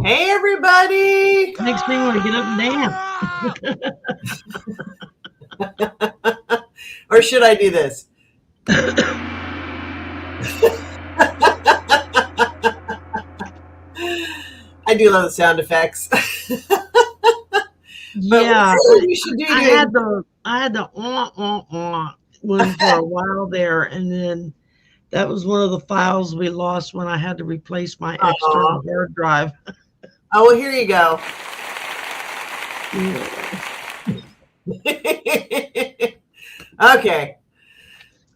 Hey, everybody. Makes me want to get up and dance. Or should I do this? I do love the sound effects. Yeah, We should do I doing. had the one for a while there, and then that was one of the files we lost when I had to replace my Aw. external hard drive. Oh, well, here you go. Okay.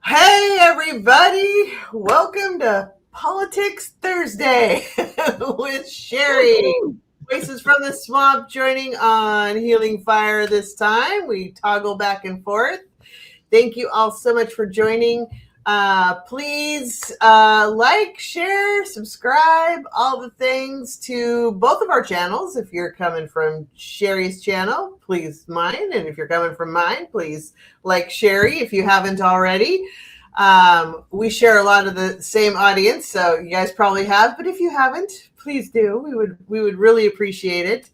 Hey, everybody. Welcome to Politics Thursday with Sherry. Voices from the Swamp joining on Healing Fire this time. We toggle back and forth. Thank you all so much for joining. Please like, share, subscribe, all the things to both of our channels. If you're coming from Sherry's channel, please mine. And if you're coming from mine, please like Sherry if you haven't already. We share a lot of the same audience, so you guys probably have. But if you haven't, please do. We would really appreciate it.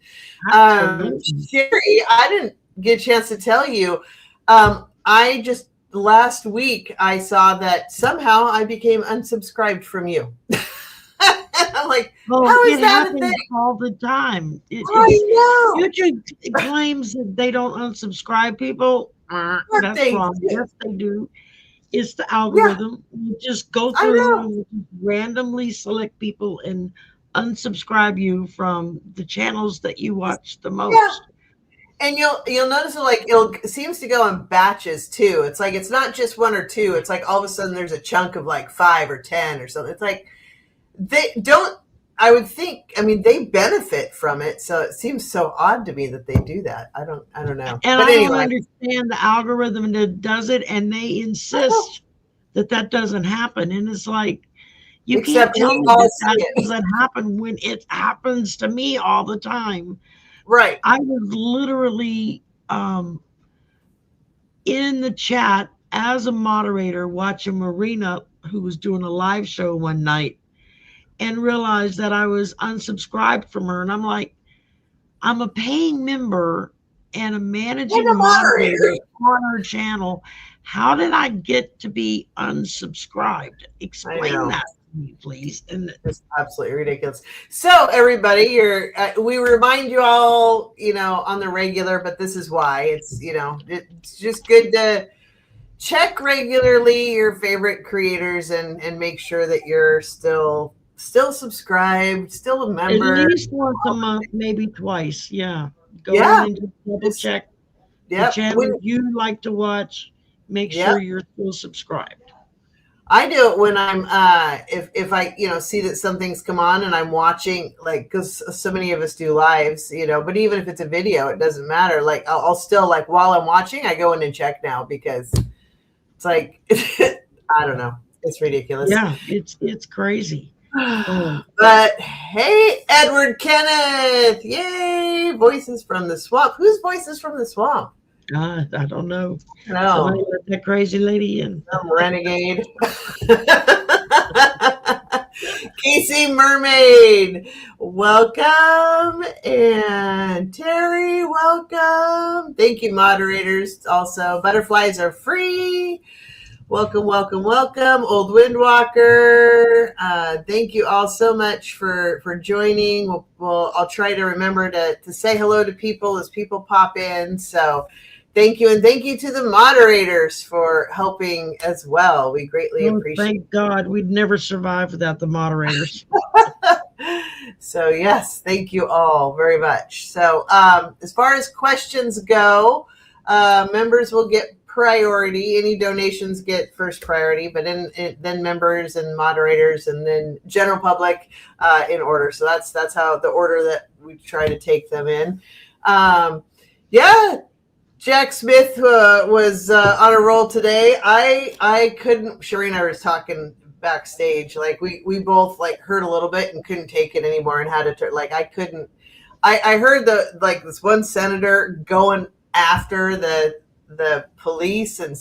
Sherry, I didn't get a chance to tell you. Last week I saw that somehow I became unsubscribed from you. I'm like, how is that a thing? All the time. I know. YouTube claims that they don't unsubscribe people. That's wrong. Yes, they do. It's the algorithm. Yeah. You just go through and randomly select people and unsubscribe you from the channels that you watch the most. Yeah. And you'll notice it seems to go in batches too. It's like it's not just one or two. It's like all of a sudden there's a chunk of like 5 or 10 or something. It's like they don't. I would think. I mean, they benefit from it, so it seems so odd to me that they do that. I don't know. And I don't understand the algorithm that does it, and they insist that doesn't happen. And it's like you can't tell me that doesn't happen when it happens to me all the time. Right. I was literally in the chat as a moderator watching Marina, who was doing a live show one night, and realized that I was unsubscribed from her. And I'm like, I'm a paying member and a managing moderator on her channel. How did I get to be unsubscribed? Explain that. Please. And it's absolutely ridiculous. So everybody, we remind you all, on the regular, but this is why it's just good to check regularly your favorite creators and make sure that you're still subscribed, still a member. At least once a month, maybe twice. Yeah. Go in and just double check the channel you like to watch. Make sure you're still subscribed. I do it when I'm if I see that something's come on and I'm watching, like, because so many of us do lives, but even if it's a video, it doesn't matter. Like I'll still, like, while I'm watching, I go in and check now, because it's like I don't know, it's ridiculous. Yeah, it's crazy. But hey, Edward Kenneth, yay! Voices from the Swamp. Whose Voices from the Swamp? I don't know. No, somebody let that crazy lady in. Some renegade. Casey Mermaid, welcome. And Terry, welcome. Thank you, moderators. Also, butterflies are free. Welcome, welcome, welcome. Old Windwalker. Thank you all so much for joining. I'll try to remember to say hello to people as people pop in. So thank you. And thank you to the moderators for helping as well. We greatly appreciate it. Thank God. We'd never survive without the moderators. So yes, thank you all very much. So as far as questions go, members will get priority. Any donations get first priority, but then members and moderators, and then general public in order. So that's how the order that we try to take them in. Jack Smith was on a roll today. I couldn't. Sherry and I was talking backstage. Like we both heard a little bit and couldn't take it anymore and had to I couldn't. I heard this one senator going after the police and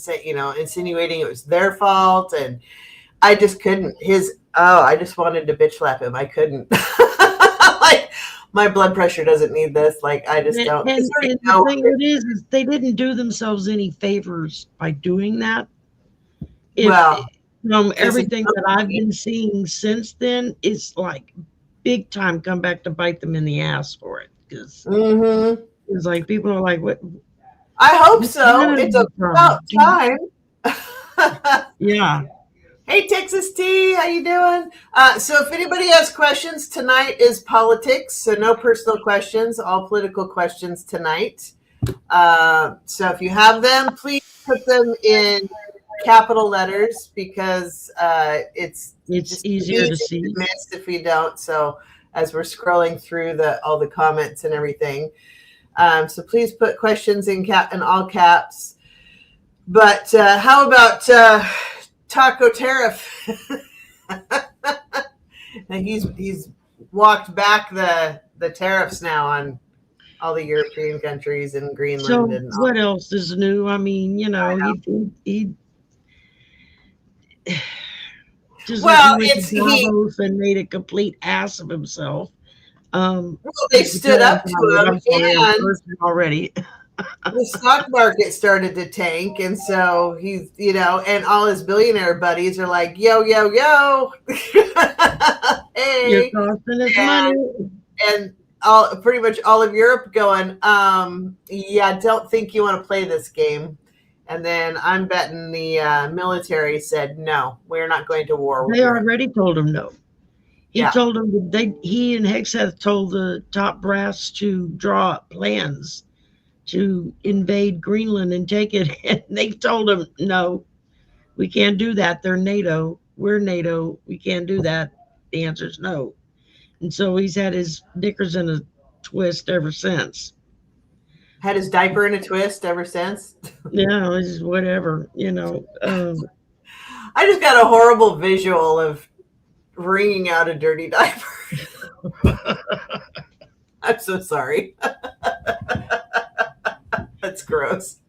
insinuating it was their fault, and I just couldn't. I just wanted to bitch slap him. I couldn't. Like, my blood pressure doesn't need this. Like, I just don't. And It's already the thing it is they didn't do themselves any favors by doing that. If well, from because everything that I've been seeing since then, it's like big time come back to bite them in the ass for it. Because mm-hmm. it's like people are like, what? I hope What's so. that It's from? about time. Yeah. Hey, Texas T, how you doing? So if anybody has questions, tonight is politics, so no personal questions, all political questions tonight. So if you have them, please put them in capital letters because it's just easier easy to see. miss if we don't. So as we're scrolling through all the comments and everything, so please put questions in all caps. But how about Taco Tariff? And he's walked back the tariffs now on all the European countries and Greenland. So and all. what else is new? I mean, he just well, like he went to Davos and made a complete ass of himself. Well, they stood up to him, and already. The stock market started to tank, and so he's, and all his billionaire buddies are like, yo, yo, yo. Hey, you're costing us money. And pretty much all of Europe going, yeah, don't think you want to play this game. And then I'm betting the military said, no, we're not going to war. They already told him no. He Yeah. told him he and Hegseth told the top brass to draw up plans to invade Greenland and take it. And they told him, no, we can't do that. They're NATO. We're NATO. We can't do that. The answer is no. And so he's had his knickers in a twist ever since. Had his diaper in a twist ever since. Yeah, it's just whatever, I just got a horrible visual of wringing out a dirty diaper. I'm so sorry. That's gross.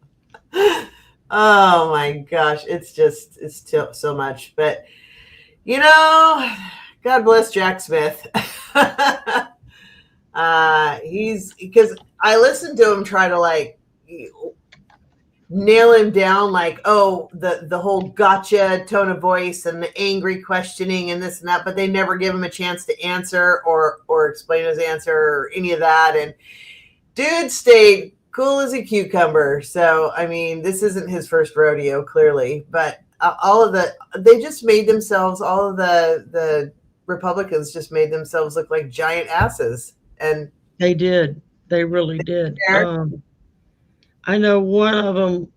Oh my gosh, it's so much. But God bless Jack Smith. Because I listened to him try to nail him down, the whole gotcha tone of voice and the angry questioning and this and that, but they never give him a chance to answer or explain his answer or any of that. And dude stayed cool as a cucumber. So, I mean, this isn't his first rodeo, clearly, but all of the Republicans just made themselves look like giant asses. And they did. They really did. I know one of them,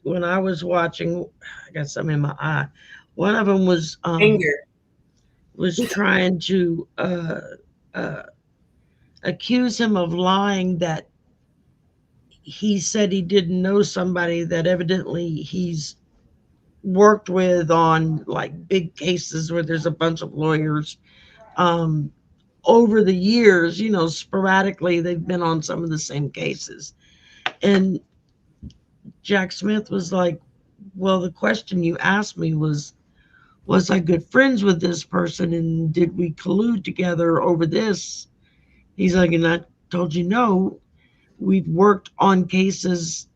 when I was watching, I got something in my eye. One of them was anger. Was trying to accuse him of lying, that he said he didn't know somebody that evidently he's worked with on big cases where there's a bunch of lawyers. Over the years, sporadically they've been on some of the same cases. And Jack Smith was like, well, the question you asked me was I good friends with this person, and did we collude together over this? He's like, and I told you no, we've worked on cases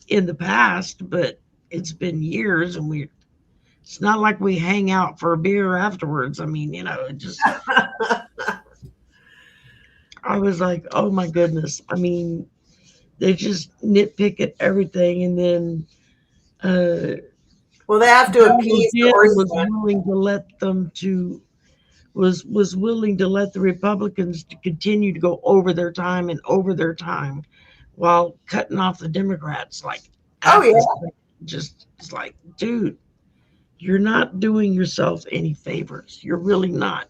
in the past, but it's been years, and it's not like we hang out for a beer afterwards. I mean, it just I was like, oh my goodness. I mean, they just nitpick at everything, and then well, they have to appease the was willing to let them was willing to let the Republicans to continue to go over their time while cutting off the Democrats. Oh yeah, just it's like, dude, you're not doing yourself any favors. You're really not.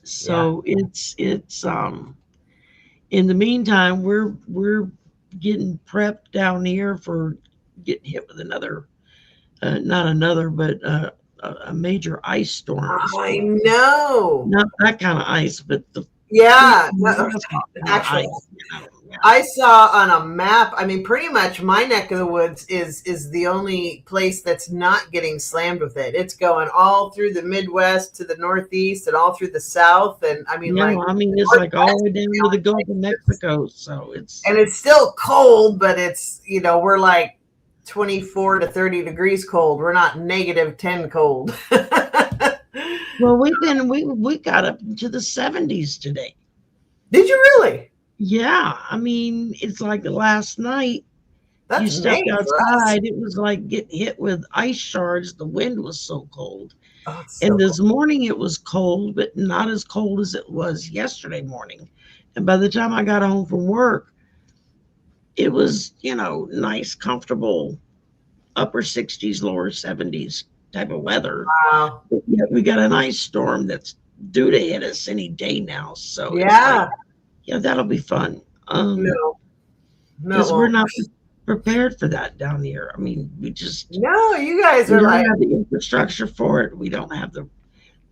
So yeah. It's in the meantime, we're getting prepped down here for getting hit with another, not another, but a major ice storm. I know. Not that kind of ice, but actual ice, I saw on a map. I mean, pretty much my neck of the woods is the only place that's not getting slammed with it. It's going all through the Midwest to the Northeast and all through the South. And I mean, Yeah, like well, I mean, it's like all Northwest the way is down the to the only Gulf of place. Mexico. So it's, And it's still cold, but it's, we're like 24 to 30 degrees cold. We're not negative 10 cold. well, we got up to the 70s today. Did you really? Yeah, I mean, it's like last night you That's stepped May for us. outside, it was like getting hit with ice shards. The wind was so cold. Oh, it's And so cold. this morning it was cold, but not as cold as it was yesterday morning. And by the time I got home from work, it was, nice, comfortable, upper 60s, lower 70s type of weather. Wow. But yet we got an ice storm that's due to hit us any day now. So it's like, Yeah. yeah, that'll be fun. No, no, it Because we're won't. not prepared for that down here. I mean, No, you guys we are don't like, have the infrastructure for it. We don't have the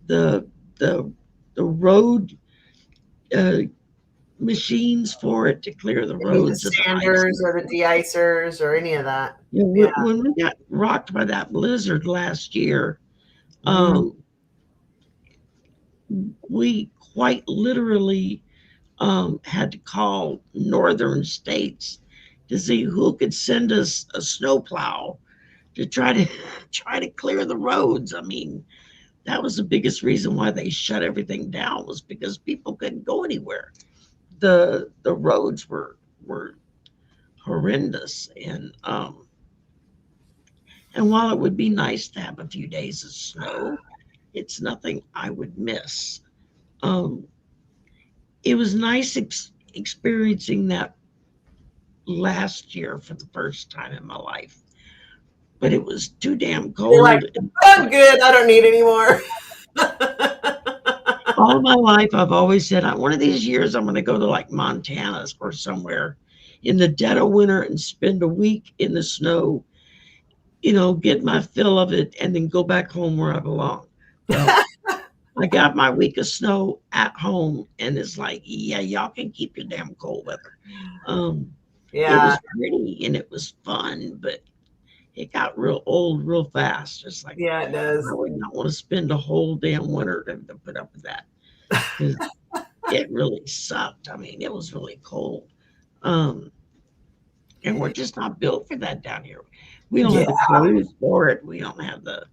the the road uh, machines for it to clear the any of the roads of the ice. sanders or the de-icers or any of that. You know, Yeah. when we got rocked by that blizzard last year, Mm. um, we quite literally had to call northern states to see who could send us a snowplow to try to clear the roads. I mean, that was the biggest reason why they shut everything down, was because people couldn't go anywhere. The roads were horrendous, and while it would be nice to have a few days of snow, it's nothing I would miss. Um, it was nice experiencing that last year for the first time in my life, but it was too damn You're like, cold. I'm good. I don't need any more. All my life, I've always said, one of these years, I'm going to go to like Montana or somewhere in the dead of winter and spend a week in the snow, get my fill of it, and then go back home where I belong. Well, I got my week of snow at home, and it's like, yeah, y'all can keep your damn cold weather. It Yeah. was pretty and it was fun, but it got real old real fast. It's like, Yeah, it does. I would not want to spend a whole damn winter to put up with that, because it really sucked. I mean, it was really cold. Um, and we're just not built for that down here. We don't have Yeah. the clothes for it. We don't have the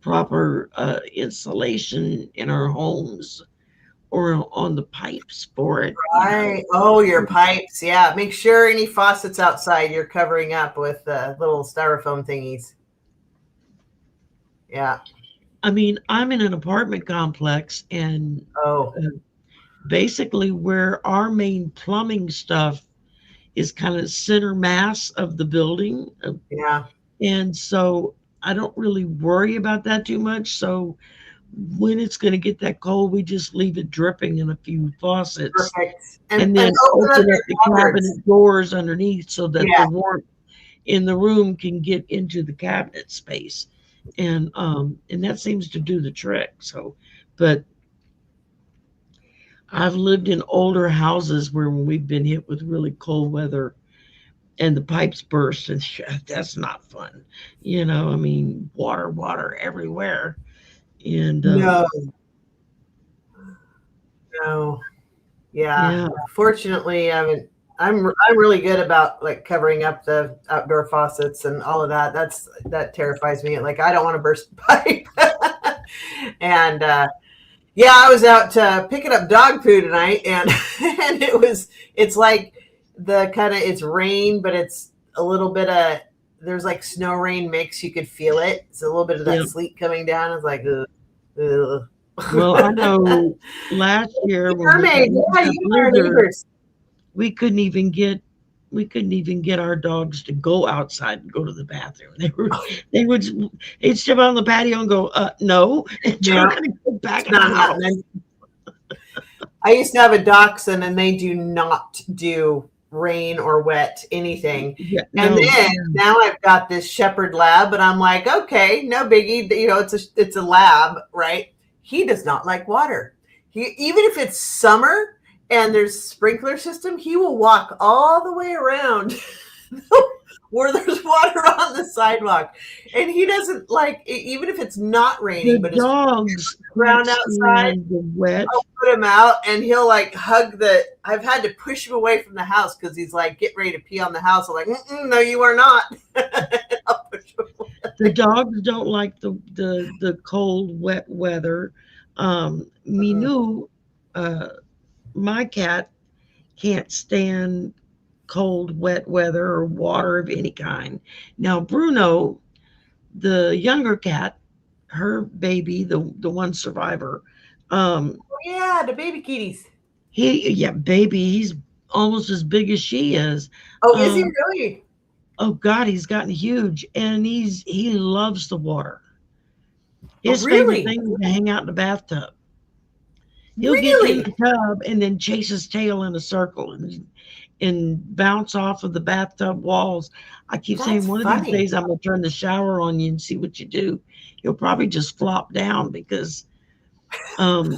proper insulation in our homes or on the pipes for it. Right. Oh, your pipes. Yeah. Make sure any faucets outside you're covering up with little styrofoam thingies. Yeah. I mean, I'm in an apartment complex, and Oh, basically where our main plumbing stuff is kind of center mass of the building. yeah. And so I don't really worry about that too much. So when it's going to get that cold, we just leave it dripping in a few faucets, Perfect. and then open up open your up the cupboards. cabinet doors underneath so that Yeah. the warmth in the room can get into the cabinet space. And that seems to do the trick. So, but I've lived in older houses where when we've been hit with really cold weather and the pipes burst, and that's not fun. I mean, water everywhere. And No, no. Yeah. yeah, Fortunately, I'm really good about like covering up the outdoor faucets and all of that. That terrifies me. Like I don't want to burst the pipe. And yeah, I was out picking up dog food tonight, and and it's like it's rain, but it's a little bit of there's like snow rain mix. You could feel it. It's a little bit of that Yeah. sleet coming down. It's like, ugh, ugh. Well, I know last year when we Mermaid, yeah, got you are blizzard, neighbors. we couldn't even get our dogs to go outside and go to the bathroom. They'd step out on the patio and go, no, and Yeah. try to go back in It's the not house. happening. I used to have a dachshund, and they do not do rain or wet anything. Yeah, And no, then now I've got this shepherd lab, and I'm like, okay, no biggie. It's a lab, right? He does not like water. Even if it's summer and there's sprinkler system, he will walk all the way around where there's water on the sidewalk, and he doesn't like even if it's not raining, The but it's dogs ground can't outside. stand the wet. I'll put him out, and he'll like hug the. I've had to push him away from the house because he's like get ready to pee on the house. I'm like, no, you are not. I'll push him away. The dogs don't like the cold, wet weather. Minou, my cat, can't stand cold, wet weather or water of any kind. Now, Bruno, the younger cat, her baby, the one survivor, Oh, yeah, the baby kitties. baby, he's almost as big as she is. Oh, is he Um, really? oh God, he's gotten huge, and he loves the water. Oh, His favorite really? thing is to hang out in the bathtub. He'll get in the tub and then chase his tail in a circle and bounce off of the bathtub walls. I keep saying That's one of these funny. days I'm gonna turn the shower on you and see what you do. He'll probably just flop down because um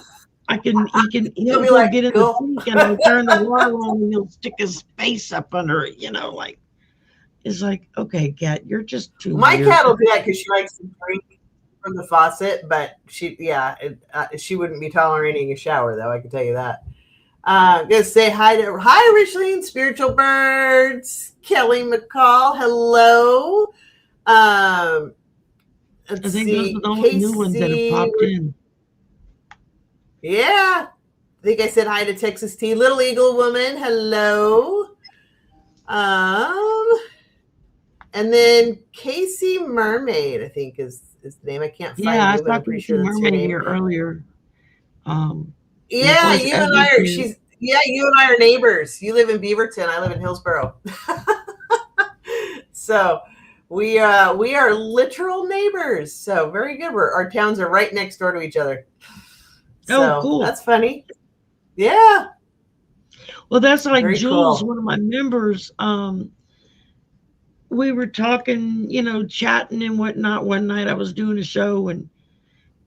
he'll He'll be go like, get in the cool. sink and I'll turn the water on and he'll stick his face up under it, like it's like, okay, cat, you're just too My weird. cat will do that because she likes to drink from the faucet, but she wouldn't be tolerating a shower, though. I can tell you that. Gonna say hi, Richleen, Spiritual Birds, Kelly McCall, hello. Let's I think see, those are the only new ones that have popped in. Yeah, I think I said hi to Texas Tea, Little Eagle Woman, hello. And then Casey Mermaid, I think is the name. I can't find Yeah, I you, but saw I'm pretty Casey sure that's your Mermaid name. here earlier. Yeah, course, you and I are. You and I are neighbors. You live in Beaverton. I live in Hillsboro. So we are literal neighbors. So very good. Our towns are right next door to each other. So Oh, cool. That's funny. Yeah. Well, that's like Very Jules, cool. one of my members. We were talking, chatting and whatnot. One night I was doing a show and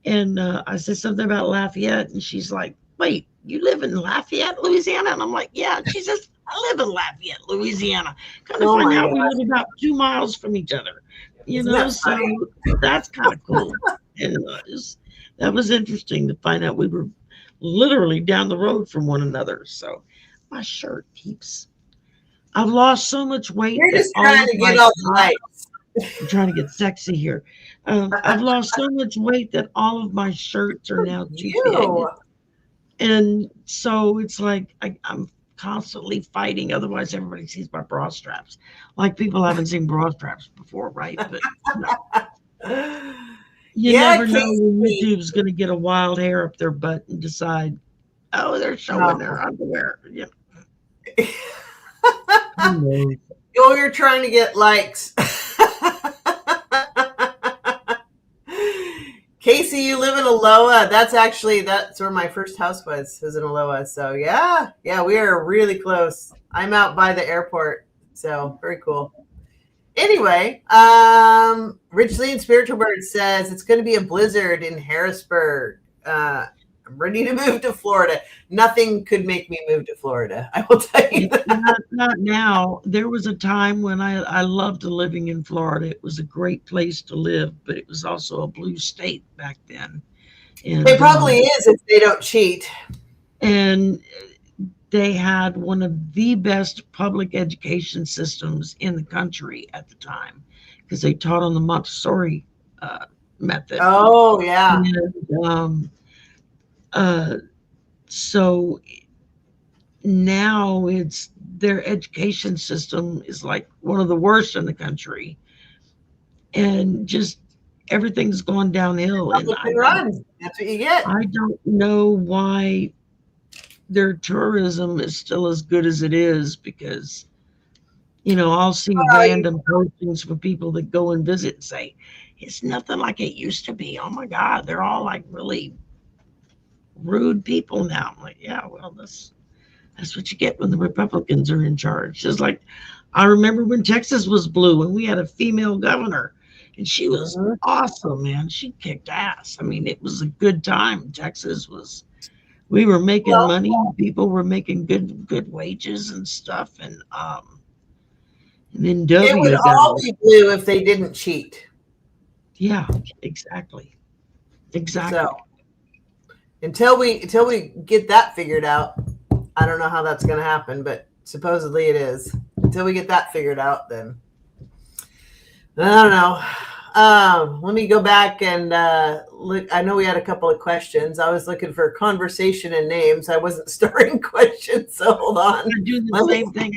I said something about Lafayette, and she's like, "Wait, you live in Lafayette, Louisiana?" And I'm like, "Yeah." And she says, "I live in Lafayette, Louisiana." Kind of find out we live about 2 miles from each other, So that's kind of cool. And that was interesting to find out we were literally down the road from one another. So my shirt keeps. I've lost so much weight. You're just trying to get all the likes. I'm trying to get sexy here. I've lost so much weight that all of my shirts are now too big. And so it's like I'm constantly fighting. Otherwise, everybody sees my bra straps. Like people haven't seen bra straps before, right? But no. You never know when YouTube's going to get a wild hair up their butt and decide, oh, they're showing their underwear. Yeah. Oh, you're trying to get likes. Casey, you live in Aloha. That's where my first house was in Aloha. So yeah, we are really close. I'm out by the airport. So very cool. Anyway, Richleen Spiritual Bird says it's going to be a blizzard in Harrisburg. I'm ready to move to Florida. Nothing could make me move to Florida. I will tell you that. Not now. There was a time when I loved living in Florida. It was a great place to live, but it was also a blue state back then. And, it probably is if they don't cheat. And they had one of the best public education systems in the country at the time because they taught on the Montessori method. Oh, yeah. And, so now their education system is like one of the worst in the country, and just everything's gone downhill. And that's what you get. I don't know why their tourism is still as good as it is because, I'll see random postings from people that go and visit and say, it's nothing like it used to be. Oh my God, they're all like really rude people now. I'm like, yeah, well, that's what you get when the Republicans are in charge. Just like I remember when Texas was blue and we had a female governor, and she was awesome, man. She kicked ass. I mean, it was a good time. Texas was We were making Well, money. People were making good wages and stuff. And then it would W got all elected. be blue if they didn't cheat. Yeah, exactly. So Exactly. until we get that figured out, I don't know how that's going to happen, but supposedly it is. Until we get that figured out, then I don't know. Let me go back and look. I know we had a couple of questions. I was looking for conversation and names. I wasn't starting questions, so hold on. I do the Let me. same thing.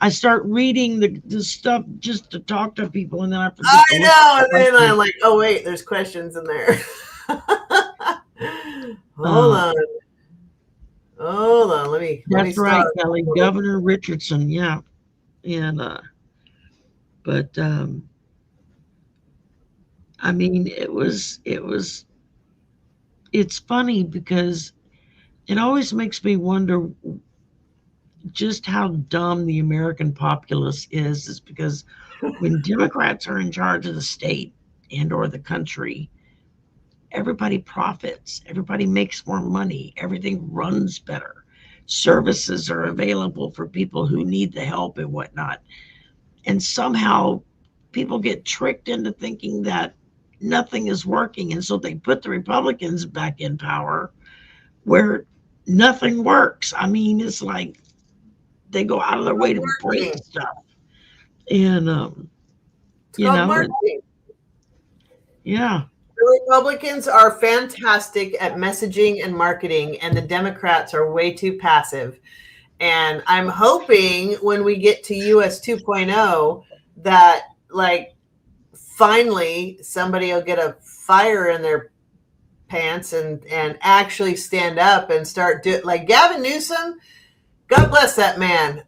I start reading the stuff just to talk to people, and then I forget I to look know, at and the then I'm questions. like, oh wait, there's questions in there. Hold Uh, on, hold on. Let me that's start. right, Kelly. Governor Richardson. Yeah, and but I mean, it's funny because it always makes me wonder just how dumb the American populace is because when Democrats are in charge of the state and or the country, everybody profits, everybody makes more money, everything runs better. Services are available for people who need the help and whatnot. And somehow people get tricked into thinking that nothing is working. And so they put the Republicans back in power where nothing works. I mean, it's like they go out of their way to break Marketing. stuff. And, It's you called know, marketing. yeah, The Republicans are fantastic at messaging and marketing, and the Democrats are way too passive. And I'm hoping when we get to US 2.0 that, like, finally somebody will get a fire in their pants and actually stand up and start like Gavin Newsom. God bless that man.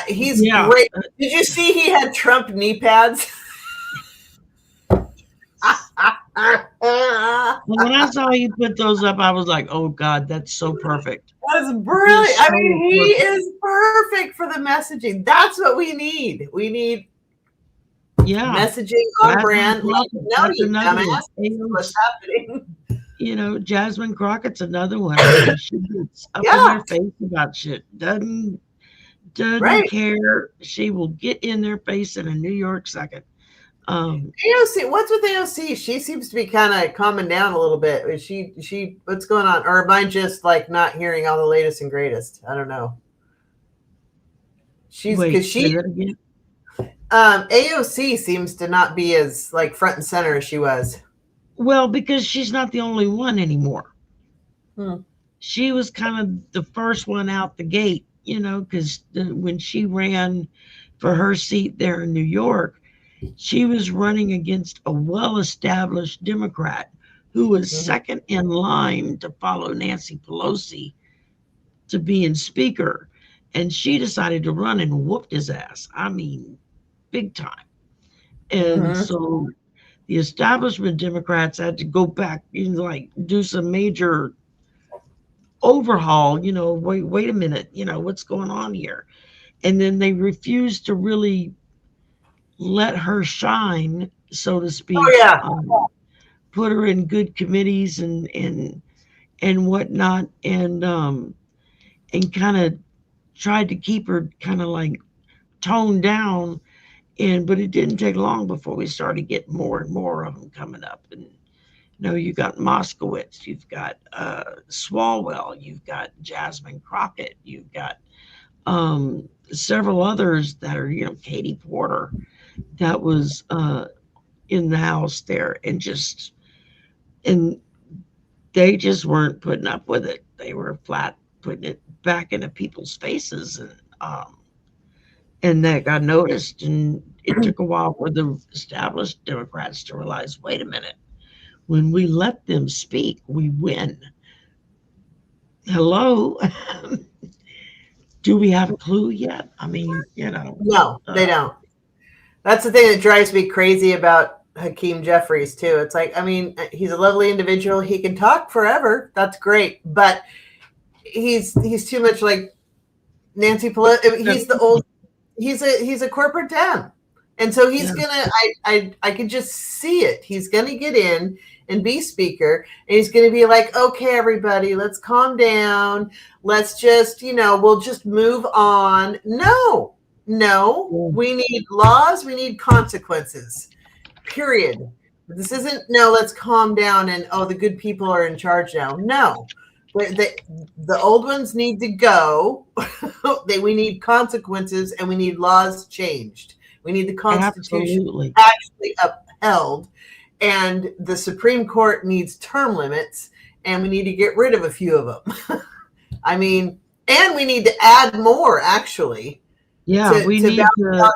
He's yeah. great. Did you see he had Trump knee pads? When I saw you put those up, I was like, oh God, that's so perfect. That's It brilliant. is I so mean, he perfect. is perfect for the messaging. That's what we need. We need Yeah. messaging on Jasmine brand. Like, Crockett, no, that's you another dumbass. one. This is what's happening. Jasmine Crockett's another one. I mean, she gets up in Yeah, their face about shit. Doesn't right. care. She will get in their face in a New York second. AOC, what's with AOC? She seems to be kind of calming down a little bit. Is she, what's going on? Or am I just like not hearing all the latest and greatest? I don't know. Wait, Because say that again. AOC seems to not be as like front and center as she was. Well, because she's not the only one anymore. Hmm. She was kind of the first one out the gate, because when she ran for her seat there in New York, she was running against a well established Democrat who was Mhm. second in line to follow Nancy Pelosi to being Speaker. And she decided to run and whooped his ass. I mean, big time. And Mhm. so the establishment Democrats had to go back and like do some major overhaul. Wait a minute, what's going on here? And then they refused to really let her shine, so to Oh speak. yeah. Put her in good committees and whatnot, and kind of tried to keep her kind of like toned down. But it didn't take long before we started getting more and more of them coming up. And you got Moskowitz, you've got Swalwell, you've got Jasmine Crockett, you've got several others that are, Katie Porter, that was in the House there, and they just weren't putting up with it. They were flat putting it back into people's faces, and that got noticed. And it took a while for the established Democrats to realize, wait a minute, when we let them speak, we win. Hello. Do we have a clue yet? I mean, No, they don't. That's the thing that drives me crazy about Hakeem Jeffries too. It's like, I mean, he's a lovely individual. He can talk forever. That's great, but he's too much like Nancy Pelosi. He's the old. He's a corporate dem. And so he's Yeah. gonna, I can just see it. He's gonna get in and be speaker, and he's gonna be like, okay, everybody, let's calm down. Let's just, we'll just move on. No, we need laws, we need consequences. Period. This isn't, no, let's calm down and, the good people are in charge now. No. The old ones need to go. We need consequences, and we need laws changed. We need the Constitution actually upheld, and the Supreme Court needs term limits, and we need to get rid of a few of them. I mean, and we need to add more, actually. Yeah, we need to.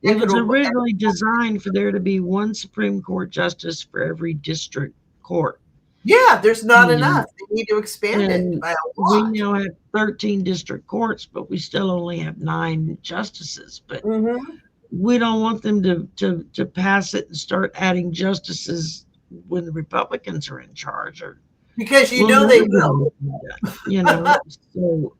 It was originally designed for there to be one Supreme Court justice for every district court. Yeah, there's not enough. They need to expand it by a lot. We now have 13 district courts, but we still only have 9 justices. But we don't want them to pass it and start adding justices when the Republicans are in charge, or because they will. So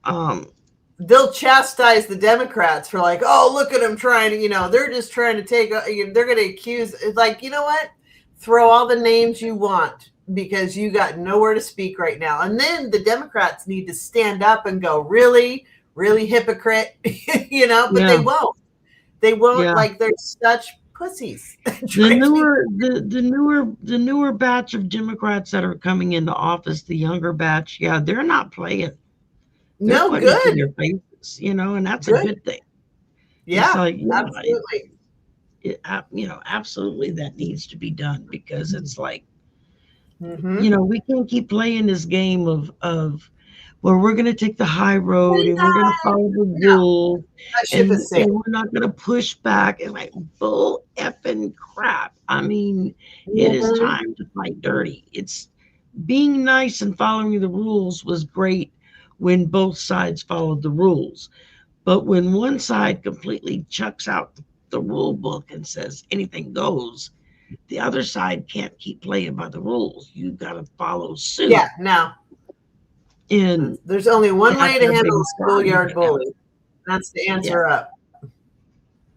they'll chastise the Democrats for like, oh, look at them trying to, they're just trying to take. They're going to accuse. It's like, you know what? Throw all the names you want, because you got nowhere to speak right now. And then the Democrats need to stand up and go, really, really hypocrite, but they won't. They won't. Like, they're such pussies. The newer batch of Democrats that are coming into office, the younger batch, they're not playing. They're good. Their faces, and that's a good thing. Yeah, absolutely. Absolutely, that needs to be done, because it's like, we can't keep playing this game of where we're going to take the high road and we're going to follow the rules, and we're not going to push back, and like bull effing crap. I mean, it is time to fight dirty. It's being nice and following the rules was great when both sides followed the rules, but when one side completely chucks out the rule book and says anything goes, the other side can't keep playing by the rules. You got to follow suit. Yeah, no. And there's only one way to handle a schoolyard bully. That's to answer up.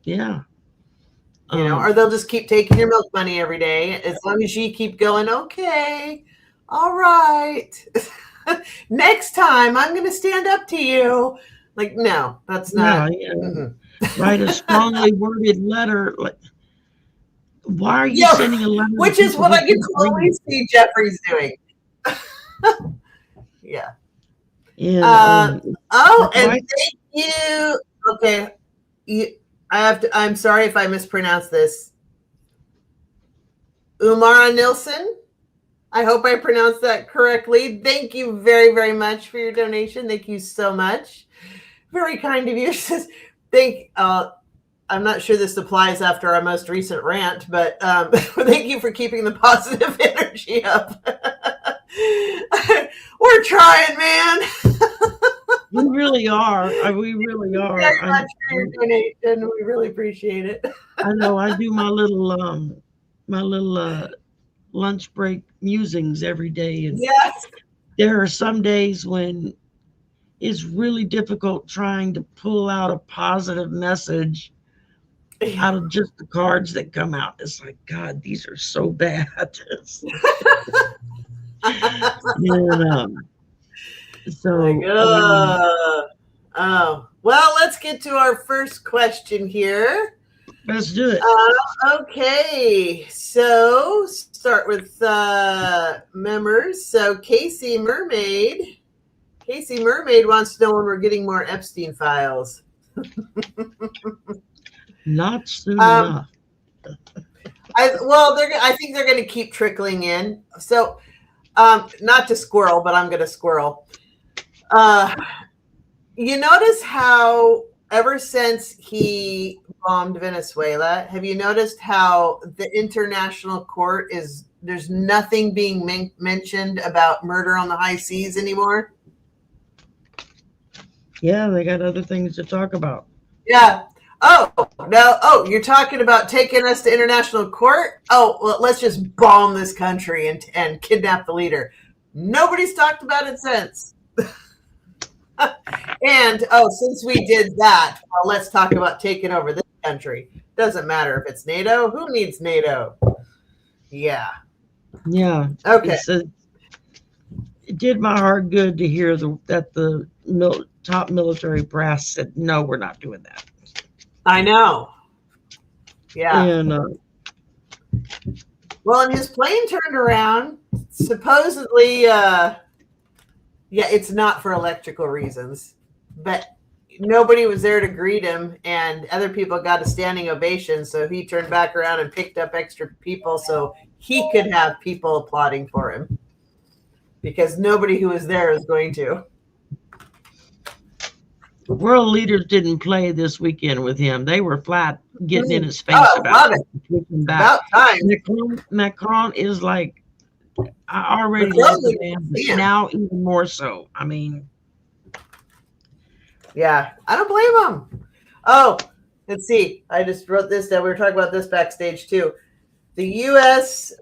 Yeah. Or they'll just keep taking your milk money every day, as long as you keep going, okay, all right. Next time I'm going to stand up to you. Like, no, that's not. Write a strongly worded letter. Like, why are you sending a letter? Which is what I can totally see Jeffrey's doing. Yeah. And thank you. Okay. I'm sorry if I mispronounced this. Umara Nilsson. I hope I pronounced that correctly. Thank you very, very much for your donation. Thank you so much. Very kind of you. I'm not sure this applies after our most recent rant, but thank you for keeping the positive energy up. We're trying, man. We really are. We really are. Very much for your donation. We really appreciate it. I know. I do my little lunch break musings every day, and there are some days when it's really difficult trying to pull out a positive message out of just the cards that come out. It's like, God, these are so bad. Well, let's get to our first question here. Let's do it. Okay, so start with members. So Casey Mermaid wants to know when we're getting more Epstein files. Not soon enough. I think they're going to keep trickling in. So, not to squirrel, but I'm going to squirrel. You notice how ever since he bombed Venezuela, have you noticed how the international court there's nothing being mentioned about murder on the high seas anymore? Yeah, they got other things to talk about. Yeah. Oh, no. Oh, you're talking about taking us to international court? Oh, well, let's just bomb this country and kidnap the leader. Nobody's talked about it since. And, since we did that, let's talk about taking over this country. Doesn't matter if it's NATO. Who needs NATO? Yeah. Yeah. Okay. It did my heart good to hear that the top military brass said, no, we're not doing that. I know. Yeah. And well, and his plane turned around. Supposedly, it's not for electrical reasons, but nobody was there to greet him, and other people got a standing ovation. So he turned back around and picked up extra people so he could have people applauding for him, because nobody who was there was going to. World leaders didn't play this weekend with him. They were flat getting in his face about it. About time. Macron is like, I already love the man, but now even more so. I mean, yeah, I don't blame him. Oh, let's see. I just wrote this down. We were talking about this backstage too. The U.S.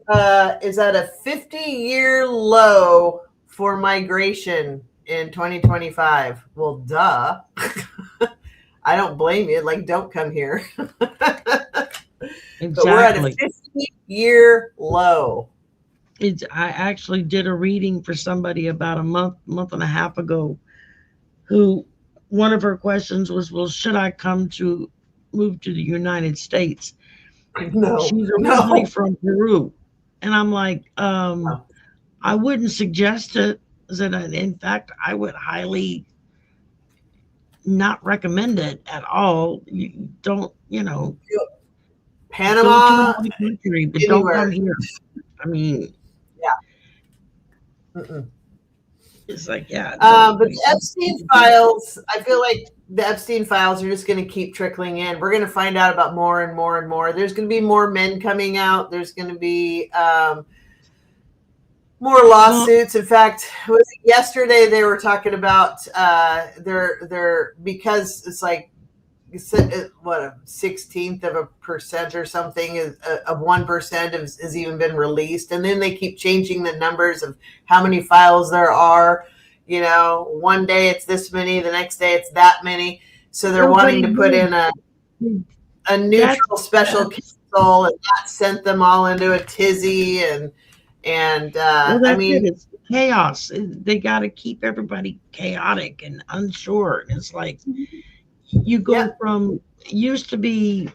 Is at a 50-year low for migration in 2025. Well, duh. I don't blame you. Like, don't come here. exactly. But we're at a 50-year low. I actually did a reading for somebody about a month and a half ago, who one of her questions was, well, should I move to the United States? No. She's originally from Peru. And I'm like, I wouldn't suggest it. In fact, I would highly not recommend it at all. You don't, Panama, go to another country, but don't come here. I mean, yeah. It's like, yeah. But the Epstein files, I feel like the Epstein files are just going to keep trickling in. We're going to find out about more and more and more. There's going to be more men coming out. There's going to be more lawsuits. In fact, yesterday they were talking about they're because it's like what, a 16th of a percent or something of 1% has even been released, and then they keep changing the numbers of how many files there are. One day it's this many, the next day it's that many. So they're wanting to put in a neutral special counsel, and that sent them all into a tizzy. And I mean, it's chaos. They got to keep everybody chaotic and unsure. And it's like, you go from, used to be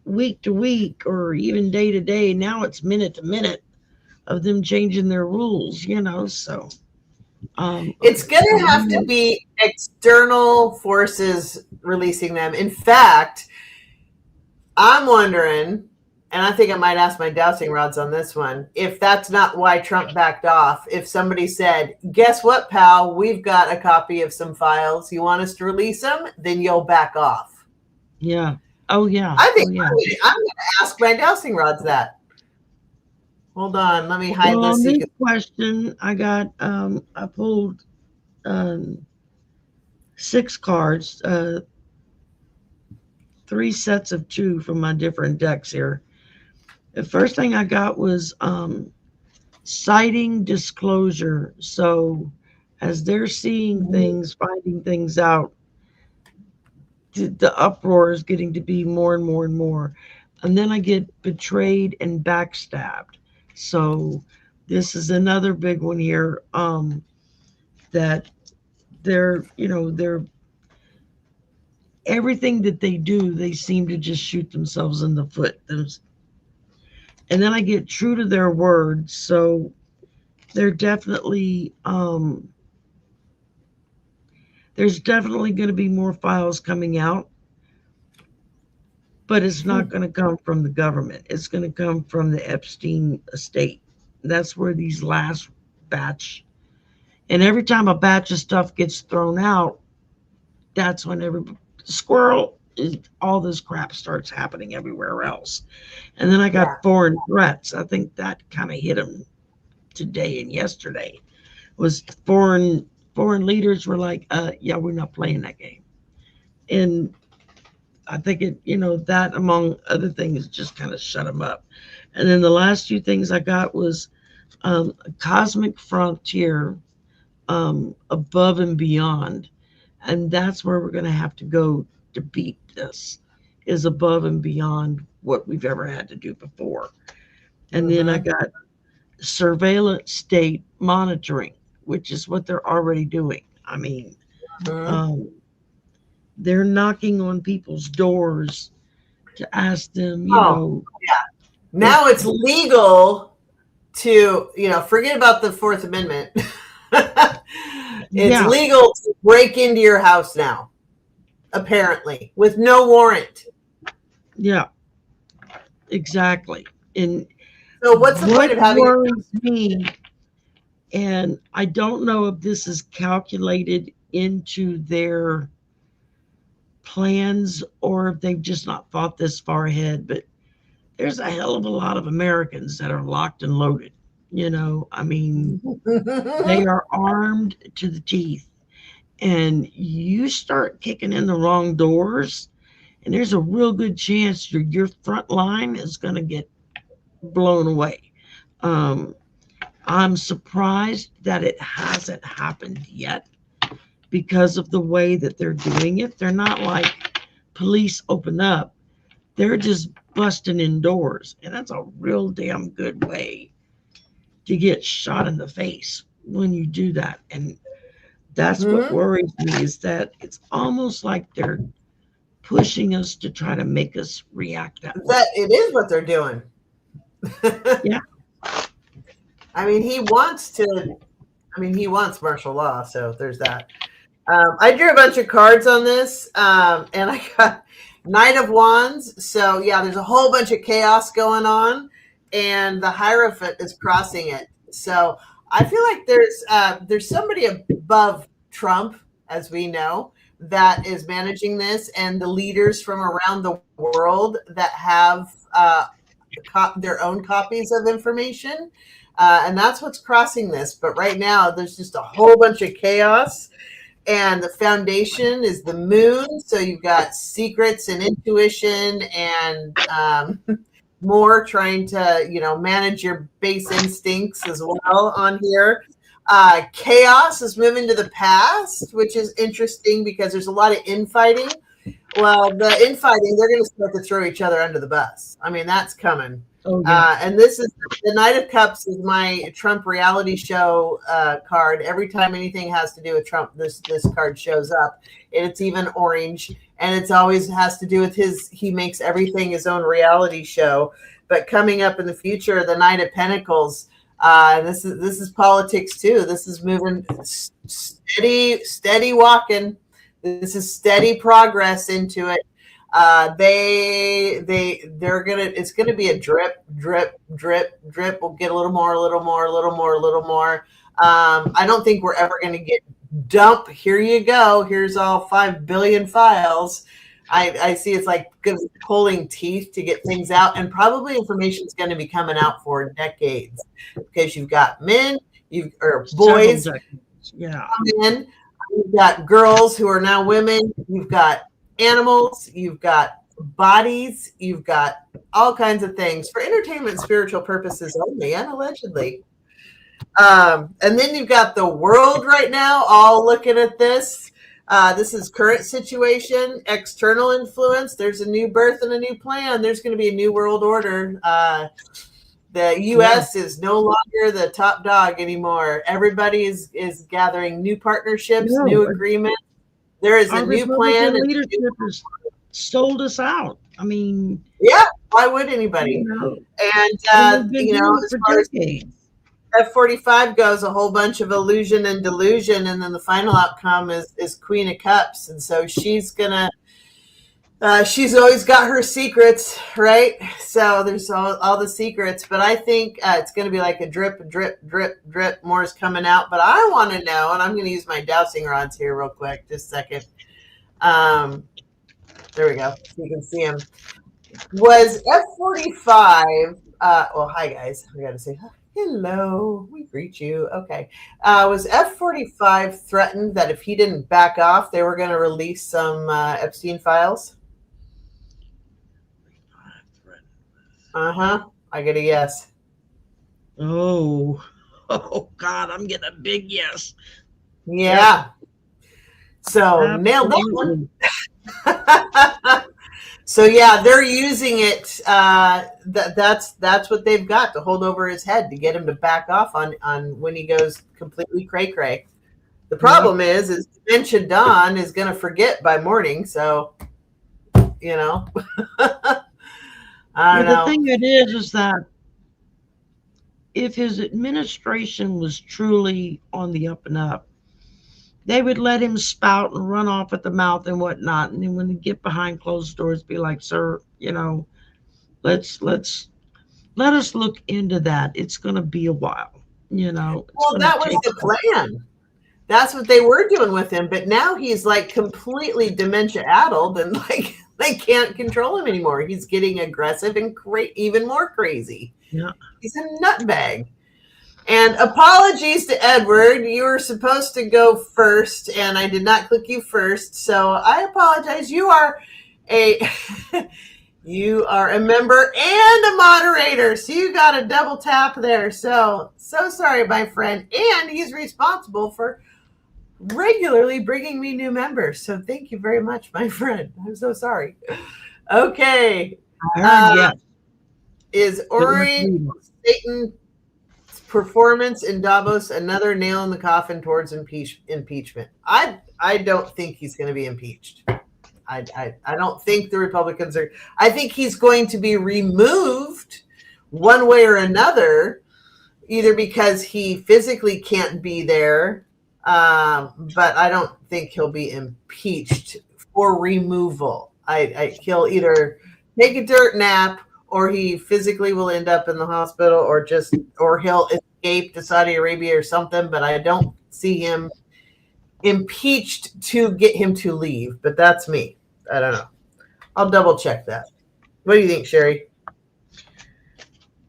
week to week or even day to day. Now it's minute to minute of them changing their rules, so. It's going to have to be external forces releasing them. In fact, I'm wondering, and I think I might ask my dowsing rods on this one, if that's not why Trump backed off. If somebody said, guess what, pal, we've got a copy of some files. You want us to release them? Then you'll back off. Yeah. Oh, yeah. I think I'm going to ask my dowsing rods that. Hold on, let me hide this. This question, I got, I pulled 6 cards, 3 sets of 2 from my different decks here. The first thing I got was citing disclosure. So as they're seeing things, finding things out, the uproar is getting to be more and more and more. And then I get betrayed and backstabbed. So this is another big one here, that they're everything that they do, they seem to just shoot themselves in the foot. And then I get true to their word. So they're definitely, there's definitely going to be more files coming out. But it's not going to come from the government. It's going to come from the Epstein estate. That's where these last batch, and every time a batch of stuff gets thrown out, that's when all this crap starts happening everywhere else. And then I got foreign threats. I think that kind of hit them today and yesterday. Was foreign leaders were like, we're not playing that game. And I think that among other things just kind of shut them up. And then the last 2 things I got was a cosmic frontier, above and beyond. And that's where we're going to have to go to beat this. is above and beyond what we've ever had to do before. And then I got surveillance state monitoring, which is what they're already doing. I mean, they're knocking on people's doors to ask them, Now it's legal to, forget about the Fourth Amendment. It's legal to break into your house now, apparently, with no warrant. Yeah, exactly. And so what's the point of having worries me, and I don't know if this is calculated into their plans or if they've just not thought this far ahead, but there's a hell of a lot of Americans that are locked and loaded. I mean, they are armed to the teeth, and you start kicking in the wrong doors, and there's a real good chance your front line is going to get blown away. I'm surprised that it hasn't happened yet because of the way that they're doing it. They're not like police open up. They're just busting in doors, and that's a real damn good way to get shot in the face when you do that. And that's what worries me, is that it's almost like they're pushing us to try to make us react that way. It is what they're doing. Yeah. I mean, he wants martial law, so there's that. I drew a bunch of cards on this, and I got Knight of Wands. So yeah, there's a whole bunch of chaos going on, and the Hierophant is crossing it. So I feel like there's somebody above Trump, as we know, that is managing this, and the leaders from around the world that have their own copies of information. And that's what's crossing this. But right now, there's just a whole bunch of chaos. And the foundation is the moon. So you've got secrets and intuition and more trying to, manage your base instincts as well on here. Chaos is moving to the past, which is interesting because there's a lot of infighting. Well, the infighting, they're going to start to throw each other under the bus. I mean, that's coming. Oh, yeah. And this is the Knight of Cups is my Trump reality show card. Every time anything has to do with Trump, this card shows up. And it's even orange. And it's always has to do with he makes everything his own reality show. But coming up in the future, the Knight of Pentacles, this is politics too. This is moving steady walking. This is steady progress into it. It's gonna be a drip. We'll get a little more. I don't think we're ever gonna get dump. Here you go. Here's all 5 billion files. I see it's like pulling teeth to get things out, and probably information is going to be coming out for decades because you've got men, boys, men, you've got girls who are now women, you've got animals, you've got bodies, you've got all kinds of things for entertainment and spiritual purposes only, and allegedly. And then you've got the world right now all looking at this. This is current situation, external influence. There's a new birth and a new plan. There's going to be a new world order. The U.S. is no longer the top dog anymore. Everybody is gathering new partnerships, new agreements. There is a new plan. Leadership has sold us out. I mean, yeah, why would anybody? And as far as F45 goes, a whole bunch of illusion and delusion, and then the final outcome is Queen of Cups, and so she's always got her secrets, right? So there's all the secrets, but I think it's going to be like a drip. More is coming out, but I want to know, and I'm going to use my dowsing rods here real quick, just a second. There we go, so you can see them. Was F45? Well, hi guys. I got to say hi. Hello, we greet you. Okay. Was F45 threatened that if he didn't back off, they were going to release some Epstein files? I get a yes. Oh God, I'm getting a big yes. Yeah. So nailed that one. So yeah, they're using it. That's what they've got to hold over his head to get him to back off on when he goes completely cray cray. The problem is dementia Don is going to forget by morning. So I don't know. The thing it is that if his administration was truly on the up and up, they would let him spout and run off at the mouth and whatnot. And then when they get behind closed doors, be like, sir, let's let us look into that. It's going to be a while, Well, that was the plan. That's what they were doing with him. But now he's like completely dementia addled and like they can't control him anymore. He's getting aggressive and even more crazy. Yeah. He's a nutbag. And apologies to Edward. You were supposed to go first, and I did not click you first. So I apologize. You are a member and a moderator. So you got a double tap there. So sorry, my friend. And he's responsible for regularly bringing me new members. So thank you very much, my friend. I'm so sorry. Okay. Yes. Is Orange Satan performance in Davos another nail in the coffin towards impeachment? I don't think he's going to be impeached. I don't think the Republicans are. I think he's going to be removed one way or another, either because he physically can't be there, but I don't think he'll be impeached for removal. He'll either take a dirt nap, or he physically will end up in the hospital, or he'll escape to Saudi Arabia or something. But I don't see him impeached to get him to leave. But that's me. I don't know. I'll double check that. What do you think, Sherry?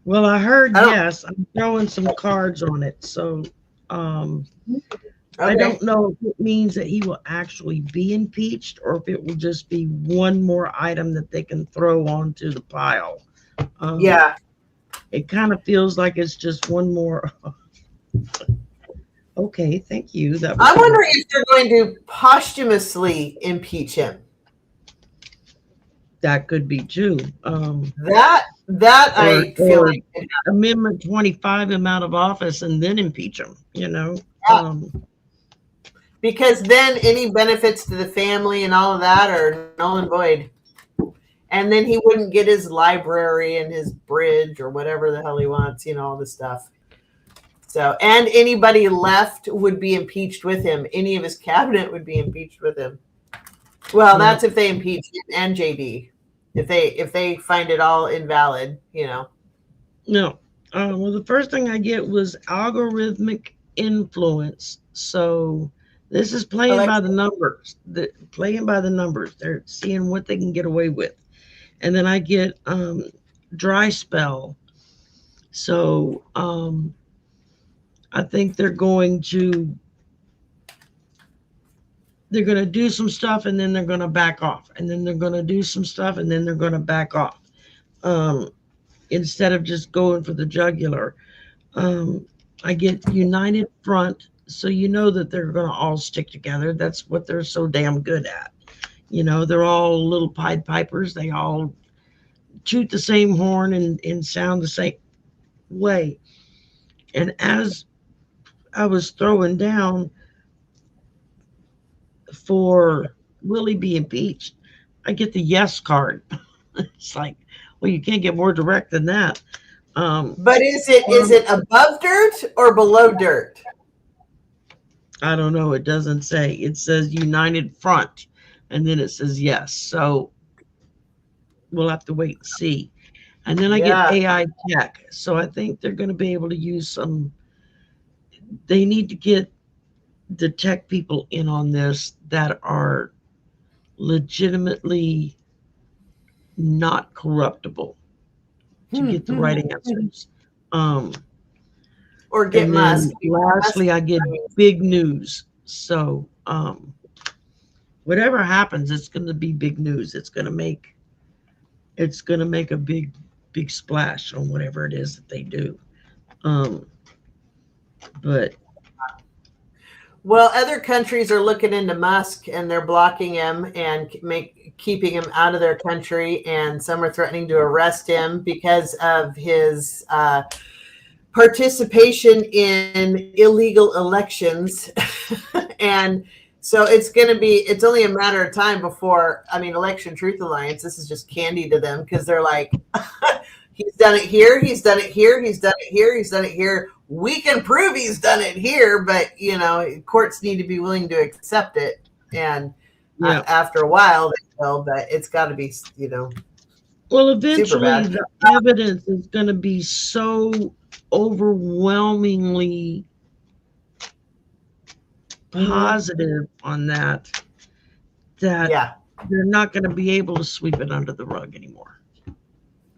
Well, I heard yes. I'm throwing some cards on it. So I don't know if it means that he will actually be impeached or if it will just be one more item that they can throw onto the pile. Yeah. It kind of feels like it's just one more. Okay, thank you. I'm wondering if they're going to posthumously impeach him. That could be too. I feel like Amendment 25 him out of office and then impeach him, Yeah. Because then any benefits to the family and all of that are null and void. And then he wouldn't get his library and his bridge or whatever the hell he wants, all this stuff. So, and anybody left would be impeached with him. Any of his cabinet would be impeached with him. Well, that's if they impeach him and JD. If they find it all invalid, No. Well, the first thing I get was algorithmic influence. So this is playing by the numbers. Playing by the numbers. They're seeing what they can get away with. And then I get dry spell. So I think they're going to do some stuff and then they're going to back off. And then they're going to do some stuff and then they're going to back off. Instead of just going for the jugular. I get united front. So you know that they're going to all stick together. That's what they're so damn good at. They're all little Pied Pipers. They all toot the same horn and sound the same way. And as I was throwing down for will he be impeached, I get the yes card. It's like, well, you can't get more direct than that. But is it above dirt or below dirt? I don't know. It doesn't say. It says united front, and then it says yes. So we'll have to wait and see. And then I get AI tech. So I think they're going to be able to use some. They need to get the tech people in on this that are legitimately not corruptible to get the right answers. Or get Musk. Lastly, I get big news. So whatever happens, it's going to be big news. It's going to make a big splash on whatever it is that they do. But Well, other countries are looking into Musk and they're blocking him and keeping him out of their country. And some are threatening to arrest him because of his participation in illegal elections. And so it's only a matter of time before, Election Truth Alliance, this is just candy to them because they're like, he's done it here, he's done it here, he's done it here, he's done it here. We can prove he's done it here, but courts need to be willing to accept it. And after a while, they will. But it's got to be, Well, eventually, the evidence is going to be so overwhelmingly positive on that they're not going to be able to sweep it under the rug anymore.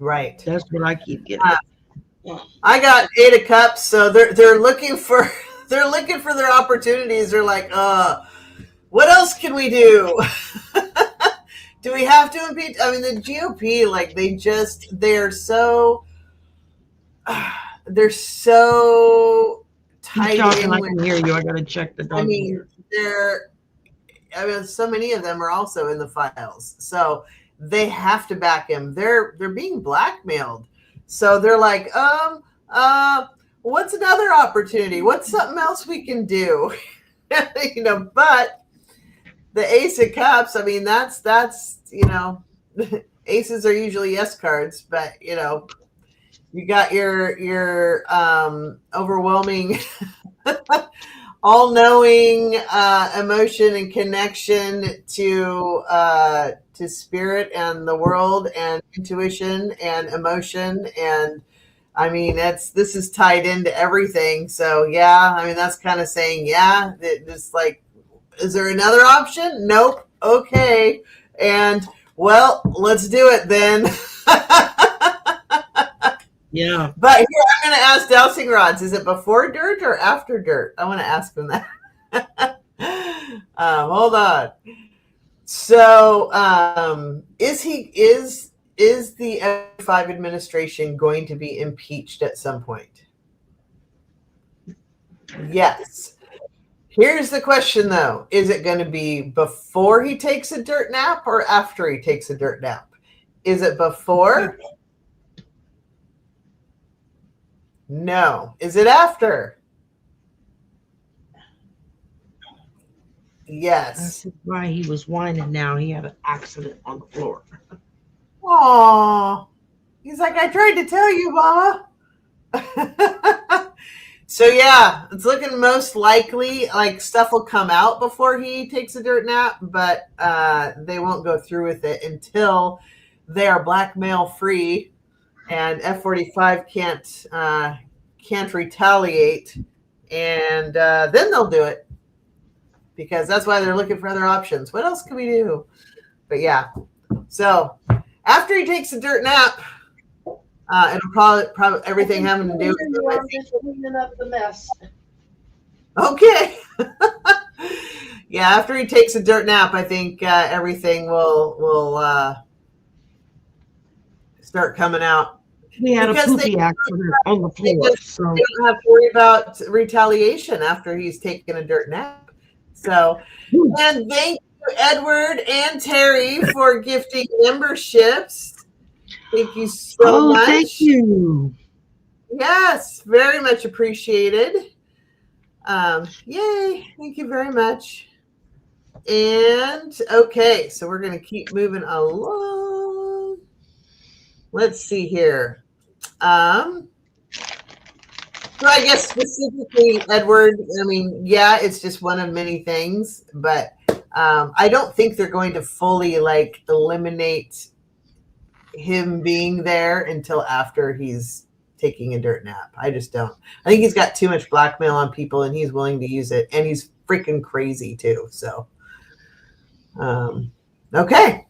Right. That's what I keep getting. I got 8 of Cups, so they're looking for their opportunities. They're like, what else can we do? Do we have to impeach? The GOP, like they're so tight in. I can hear you. I got to check the dog. So many of them are also in the files, so they have to back him. They're being blackmailed. So they're like, what's another opportunity? What's something else we can do? But the Ace of Cups, that's aces are usually yes cards, but you got your overwhelming all-knowing emotion and connection to spirit and the world and intuition and emotion, and this is tied into everything. So that's kind of saying just like, is there another option? Nope. Okay. And well, let's do it then. Yeah. But here, I'm going to ask Dowsing Rods, is it before dirt or after dirt? I want to ask him that. Hold on. So, is the F5 administration going to be impeached at some point? Yes. Here's the question, though. Is it going to be before he takes a dirt nap or after he takes a dirt nap? Is it before? No. Is it after? Yes. That's why he was whining now. He had an accident on the floor. Aw. He's like, I tried to tell you, Mama. So it's looking most likely like stuff will come out before he takes a dirt nap, but they won't go through with it until they are blackmail free and F45 can't retaliate, and then they'll do it, because that's why they're looking for other options. What else can we do? But so after he takes a dirt nap, it'll probably everything having to do with I'm just cleaning up the mess. Okay. After he takes a dirt nap, I think everything will start coming out. We had a poopy accident on the floor. So they don't have to worry about retaliation after he's taken a dirt nap. So, and thank you, Edward and Terry, for gifting memberships. Thank you so much. Thank you. Yes, very much appreciated. Yay. Thank you very much. And okay, so we're going to keep moving along. Let's see here. So I guess specifically, Edward, it's just one of many things, but I don't think they're going to fully eliminate him being there until after he's taking a dirt nap. I just don't. I think he's got too much blackmail on people and he's willing to use it, and he's freaking crazy too. So, okay.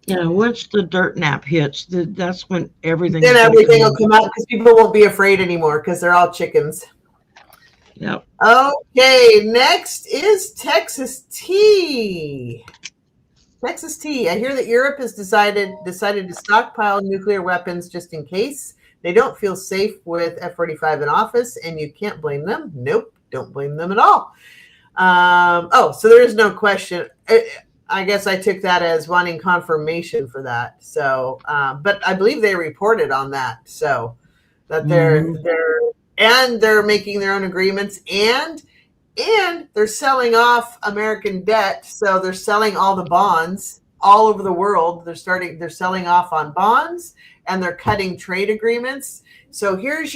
Once the dirt nap hits, that's when everything. Then everything will come out because people won't be afraid anymore because they're all chickens. Yep. Okay, next is Texas tea. Texas tea. I hear that Europe has decided to stockpile nuclear weapons just in case. They don't feel safe with F-45 in office, and you can't blame them. Nope, don't blame them at all. So there is no question. I guess I took that as wanting confirmation for that. So, but I believe they reported on that. So that they're making their own agreements, and they're selling off American debt. So they're selling all the bonds all over the world. They're selling off on bonds, and they're cutting trade agreements. So here's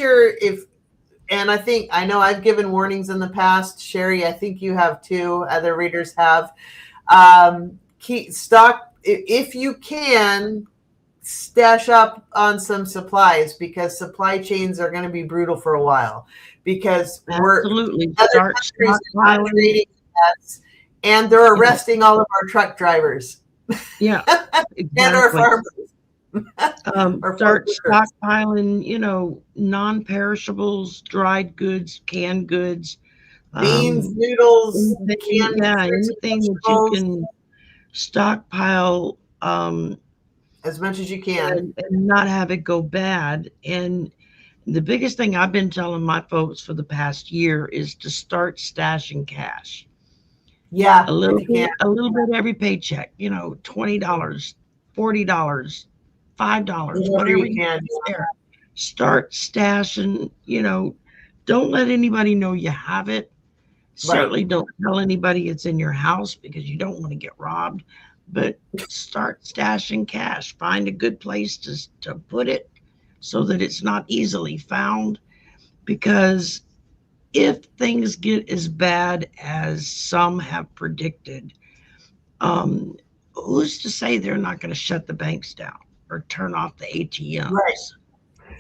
and I know I've given warnings in the past, Sherry, I think you have too, other readers have. Keep stock, if you can, stash up on some supplies, because supply chains are going to be brutal for a while, because absolutely other countries are creating debts, and they're arresting all of our truck drivers. Yeah, exactly. And our farmers. Start stockpiling, non-perishables, dried goods, canned goods, beans, noodles, anything that you can stockpile as much as you can, and not have it go bad. And the biggest thing I've been telling my folks for the past year is to start stashing cash. Yeah, a little bit every paycheck. $20, $40, $5, whatever you can. Start stashing. Don't let anybody know you have it. Certainly don't tell anybody it's in your house, because you don't want to get robbed. But start stashing cash. Find a good place to put it so that it's not easily found. Because if things get as bad as some have predicted, who's to say they're not going to shut the banks down or turn off the ATMs? Right.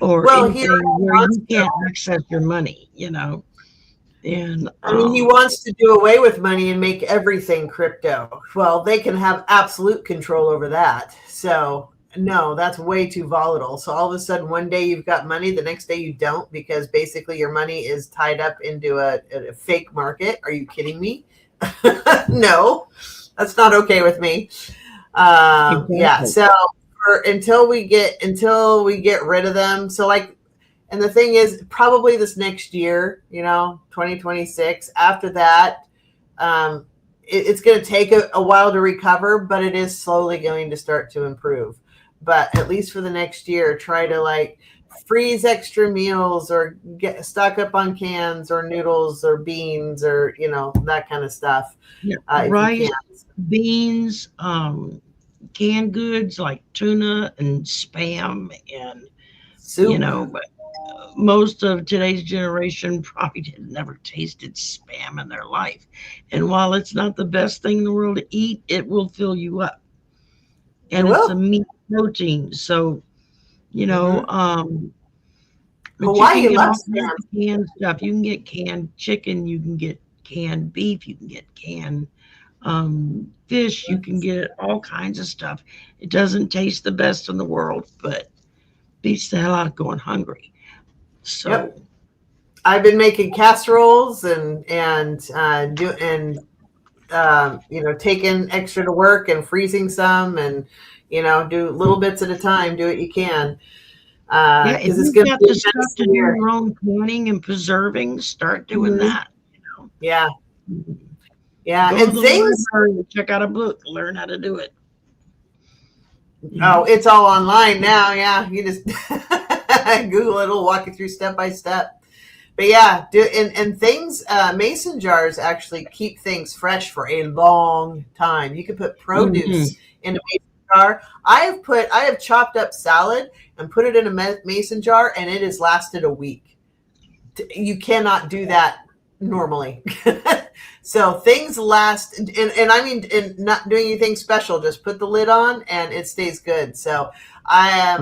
Or anything where you can't access your money, And he wants to do away with money and make everything crypto. Well, they can have absolute control over that. So no, that's way too volatile. So all of a sudden, one day you've got money, the next day you don't, because basically your money is tied up into a fake market. Are you kidding me? No, that's not okay with me. Exactly. Yeah. So until we get rid of them. So and the thing is, probably this next year, 2026, after that, it's going to take a while to recover, but it is slowly going to start to improve. But at least for the next year, try to freeze extra meals, or stock up on cans or noodles or beans, or, that kind of stuff. Yeah, rice, beans, canned goods like tuna and Spam and soup. But most of today's generation probably never tasted Spam in their life. And while it's not the best thing in the world to eat, it will fill you up. And it's a meat protein. So, Hawaii loves canned stuff. You can get canned chicken, you can get canned beef, you can get canned fish, you can get all kinds of stuff. It doesn't taste the best in the world, but beats the hell out of going hungry. So I've been making casseroles and taking extra to work and freezing some, and do little bits at a time. Do what you can. If you've got the stuff to do your own canning and preserving, start doing that. Yeah. And things. Check out a book, learn how to do it. Oh, it's all online now. Yeah, you just Google it; it'll walk you through step by step. But yeah, and things. Mason jars actually keep things fresh for a long time. You can put produce in a mason jar. I have chopped up salad and put it in a mason jar, and it has lasted a week. You cannot do that normally. So things last, and I mean, and not doing anything special, just put the lid on and it stays good. So I've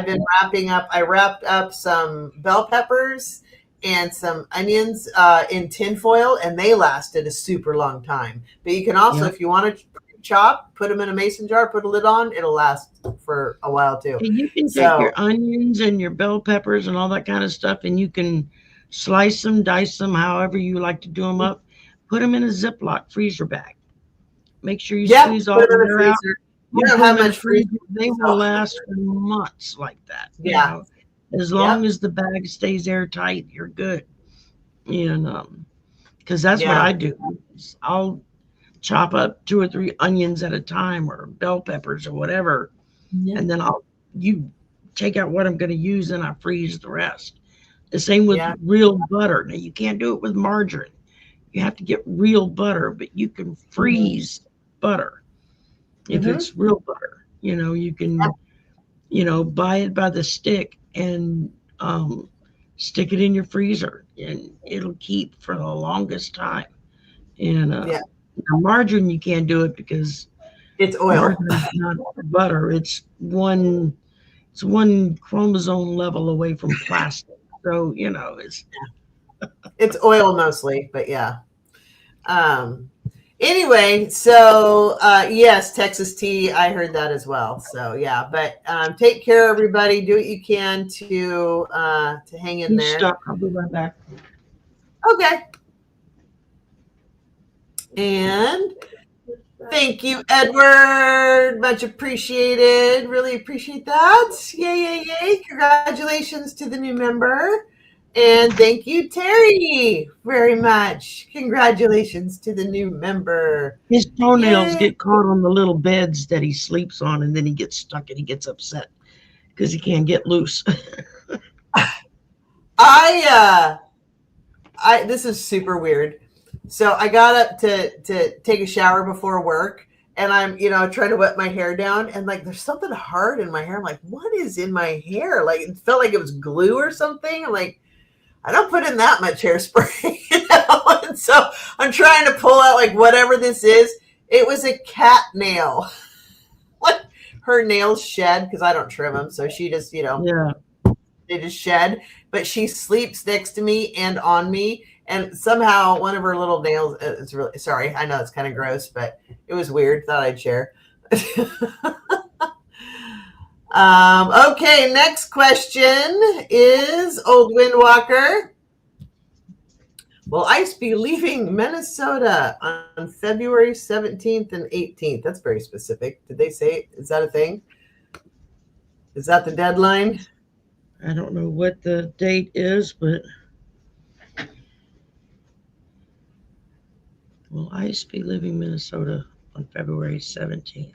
been wrapping up. I wrapped up some bell peppers and some onions in tin foil, and they lasted a super long time. But you can also, if you want to chop, put them in a mason jar, put a lid on, it'll last for a while too. And you can take your onions and your bell peppers and all that kind of stuff, and you can slice them, dice them, however you like to do them up. Put them in a Ziploc freezer bag. Make sure you squeeze all the air out. You don't have much freezer. They will last for months like that. Yeah. As long as the bag stays airtight, you're good. And because that's what Yeah. I do. I'll chop up 2 or 3 onions at a time, or bell peppers, or whatever, Yeah. and then you take out what I'm going to use, and I freeze the rest. The same with Yeah. real butter. Now you can't do it with margarine. You have to get real butter, but you can freeze butter if Mhm. it's real butter. You can, buy it by the stick and stick it in your freezer, and it'll keep for the longest time. And Yeah. margarine, you can't do it because It's oil. margarine is not butter. It's one chromosome level away from plastic. So It's oil mostly, but yeah. Anyway, so yes, Texas tea. I heard that as well. So yeah, but take care, everybody. Do what you can to hang in you there. stop. I'll be right back. Okay. And thank you, Edward. Much appreciated. Really appreciate that. Yay, yay, yay. Congratulations to the new member. And thank you, Terry, very much. Congratulations to the new member. His toenails Yay. get caught on the little beds that he sleeps on, and then he gets stuck and he gets upset because he can't get loose. This is super weird. So I got up to take a shower before work, and I'm, trying to wet my hair down, and like there's something hard in my hair. I'm like, what is in my hair? Like it felt like it was glue or something. I'm like, I don't put in that much hairspray, And so I'm trying to pull out like whatever this is. It was a cat nail. Like her nails shed because I don't trim them, so she just, Yeah. they just shed. But she sleeps next to me and on me, and somehow one of her little nails is really sorry. I know it's kind of gross, but it was weird. Thought I'd share. Okay, next question is Old Windwalker. Will ICE be leaving Minnesota on February 17th and 18th? That's very specific. Did they say, is that a thing? Is that the deadline? I don't know what the date is, but will ICE be leaving Minnesota on February 17th?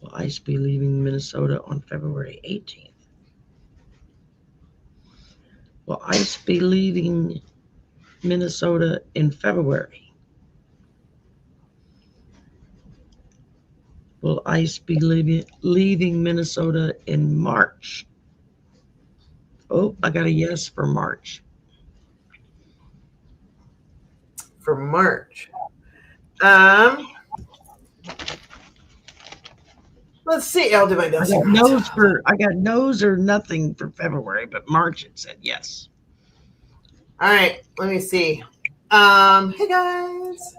Will ICE be leaving Minnesota on February 18th? Will ICE be leaving Minnesota in February? Will ICE be leaving Minnesota in March? Oh, I got a yes for March. For March. Let's see. I'll do my best. I got no's or nothing for February, but March it said yes. All right, let me see. Hey guys.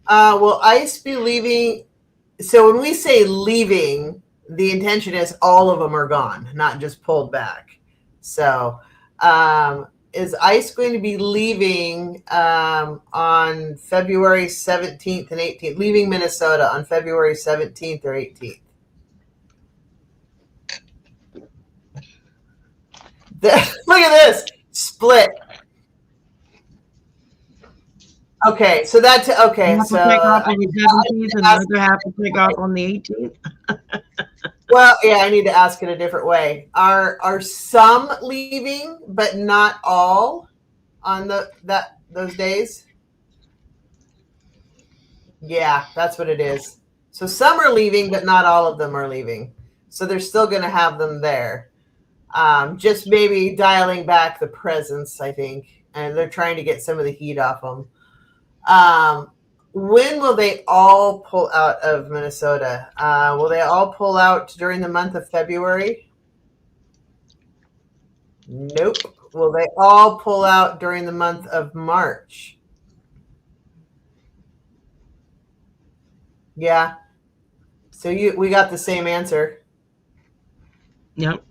Will ICE be leaving? So when we say leaving, the intention is all of them are gone, not just pulled back. So is ICE going to be leaving on February 17th and 18th, leaving Minnesota on February 17th or 18th? Look at this split. Okay, so that's okay. Half So will take off on the 17th and the other half will take off on the 18th. Well, yeah, I need to ask it a different way. Are some leaving, but not all, on those days? Yeah, that's what it is. So some are leaving, but not all of them are leaving. So they're still going to have them there. Just maybe dialing back the presence, I think, and they're trying to get some of the heat off them. When will they all pull out of Minnesota? Will they all pull out during the month of February? Nope. Will they all pull out during the month of March? Yeah. So we got the same answer. Yep.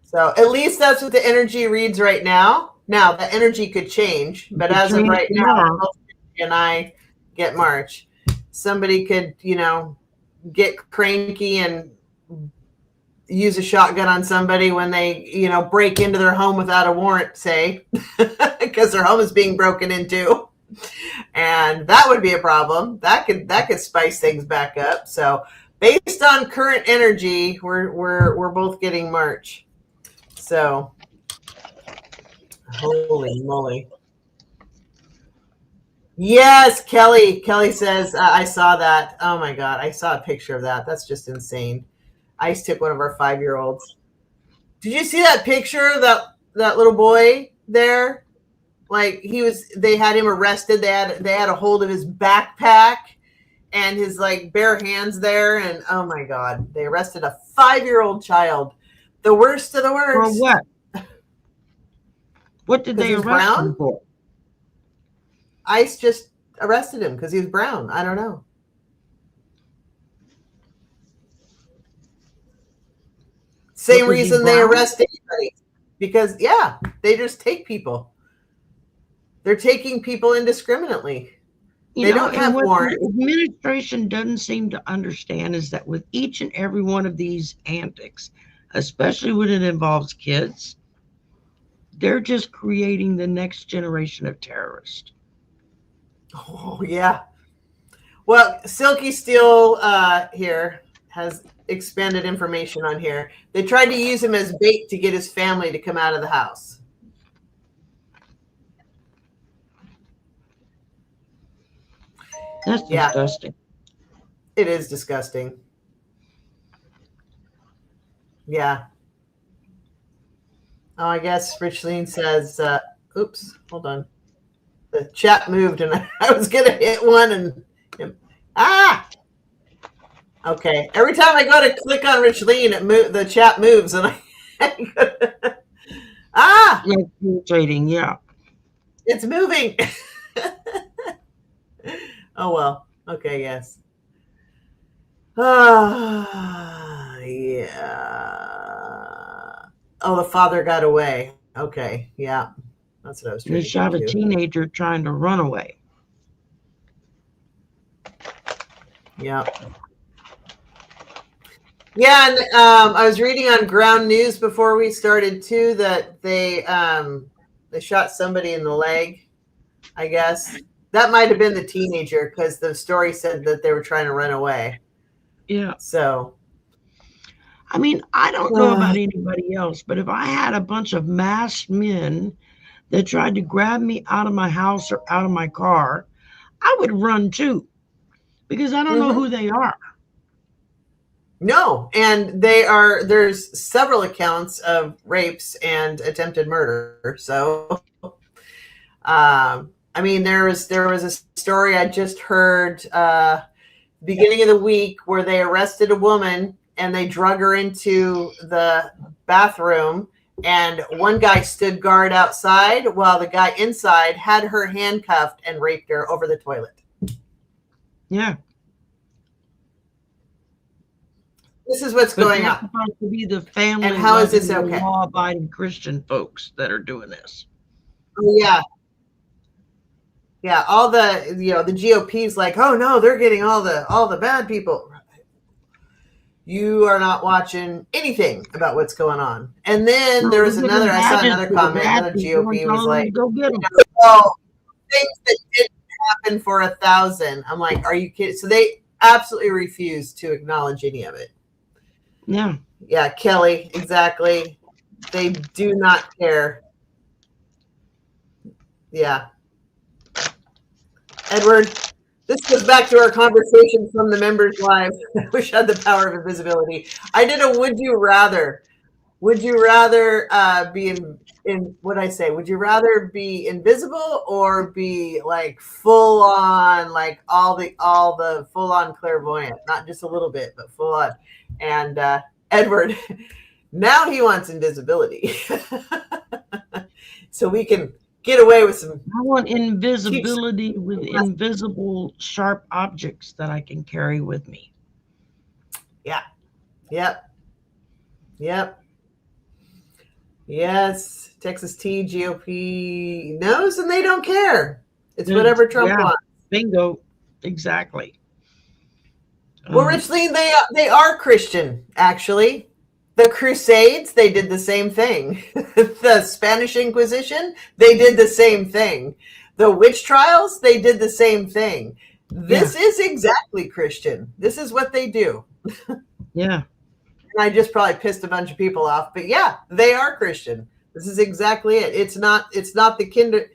So at least that's what the energy reads right now. Now the energy could change, but as of right now, and I get March. Somebody could, get cranky and use a shotgun on somebody when they, break into their home without a warrant, say, because their home is being broken into. And that would be a problem. That could spice things back up. So based on current energy, we're both getting March. So holy moly. Yes, Kelly. Kelly says, I saw that. Oh my God. I saw a picture of that. That's just insane. Ice took one of our 5-year-olds. Did you see that picture of that little boy there? Like they had him arrested. They had a hold of his backpack and his like bare hands there. And oh my God, they arrested a 5-year-old child. The worst of the worst. For what? What did they arrest him for? ICE just arrested him because he was brown. I don't know. Same reason they arrest anybody. Because, yeah, they just take people. They're taking people indiscriminately. They don't have warrants. What the administration doesn't seem to understand is that with each and every one of these antics, especially when it involves kids, they're just creating the next generation of terrorists. Oh, yeah. Well, Silky Steel here has expanded information on here. They tried to use him as bait to get his family to come out of the house. That's disgusting. It is disgusting. Yeah. Oh, I guess Richleen says, oops, hold on. The chat moved and I was going to hit one and okay. Every time I go to click on Richleen, the chat moves and It's trading, yeah. It's moving. Oh, well. Okay, yes. Yeah. Oh, the father got away. Okay, yeah. That's what I was trying to They shot a teenager trying to run away. Yeah. Yeah, and I was reading on Ground News before we started too that they shot somebody in the leg, I guess. That might have been the teenager because the story said that they were trying to run away. Yeah. So. I mean, I don't know about anybody else, but if I had a bunch of masked men that tried to grab me out of my house or out of my car, I would run too, because I don't know who they are. No, and there's several accounts of rapes and attempted murder. So, I mean, there was a story I just heard beginning of the week where they arrested a woman and they drug her into the bathroom, and one guy stood guard outside while the guy inside had her handcuffed and raped her over the toilet. Yeah. This is what's going on. Supposed to be the family. And how is this okay? Law-abiding Christian folks that are doing this. Oh, yeah. Yeah, all the the GOP's like, oh no, they're getting all the bad people. You are not watching anything about what's going on. And then there was I saw another comment, another GOP was like, go get them. Well, things that didn't happen for 1,000. I'm like, are you kidding? So they absolutely refuse to acknowledge any of it. Yeah. Yeah, Kelly, exactly. They do not care. Yeah. Edward, this goes back to our conversation from the members live. I wish I had the power of invisibility. I did a would you rather. Would you rather be in what I say? Would you rather be invisible or be like full on, like all the full on clairvoyant, not just a little bit, but full on? And Edward, now he wants invisibility, so we can get away with some. I want invisibility with invisible sharp objects that I can carry with me. Yeah. Yep. Yes. Texas T, GOP knows and they don't care. It's whatever Trump wants. Bingo. Exactly. Well, Richleen, they are Christian, actually. The Crusades, they did the same thing. The Spanish Inquisition, they did the same thing. The witch trials, they did the same thing. This is exactly Christian. This is what they do. Yeah. And I just probably pissed a bunch of people off, but yeah, they are Christian. This is exactly it. It's not the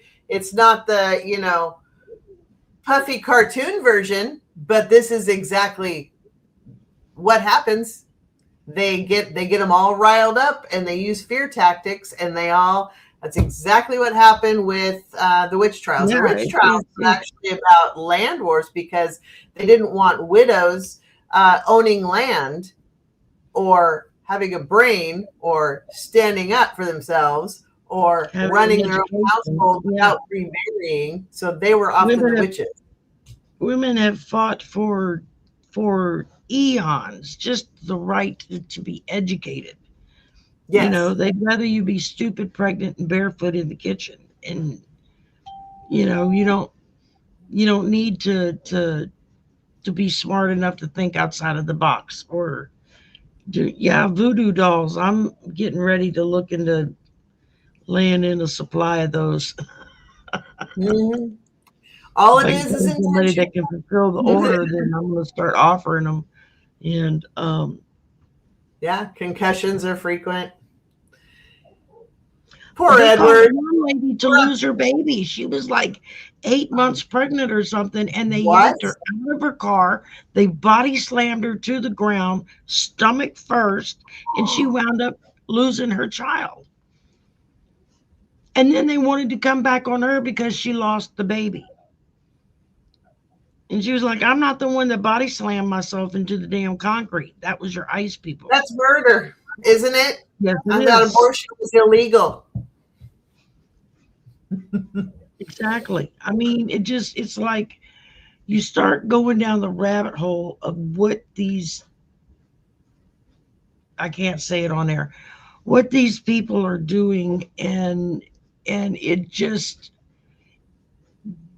puffy cartoon version, but this is exactly what happens. They get them all riled up, and they use fear tactics, and that's exactly what happened with the witch trials. The witch trials was actually about land wars because they didn't want widows owning land or having a brain or standing up for themselves or running their own household without remarrying. So they were often the witches. Women have fought for eons, just the right to be educated. Yes. You know, they'd rather you be stupid, pregnant, and barefoot in the kitchen. And you don't need to be smart enough to think outside of the box. Or voodoo dolls. I'm getting ready to look into laying in a supply of those. Mm-hmm. All it is somebody that can fulfill the order, then I'm going to start offering them. And concussions are frequent. Poor Edward. One lady to lose her baby. She was like 8 months pregnant or something, and they yanked her out of her car. They body slammed her to the ground, stomach first, and she wound up losing her child. And then they wanted to come back on her because she lost the baby. And she was like, I'm not the one that body slammed myself into the damn concrete. That was your ICE people. That's murder, isn't it? Yes, I thought abortion was illegal. Exactly. I mean, it's like you start going down the rabbit hole of what these, I can't say it on air, what these people are doing. And it just,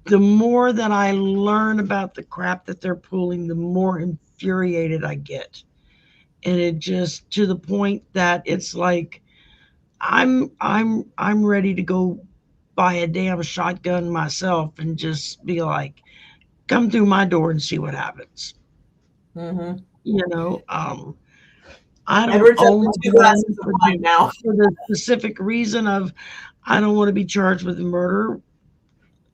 the more that I learn about the crap that they're pulling, the more infuriated I get. And it just, to the point that it's like, I'm ready to go buy a damn shotgun myself and just be like, come through my door and see what happens. Mm-hmm. I don't own two glasses of wine now for the specific reason of I don't want to be charged with murder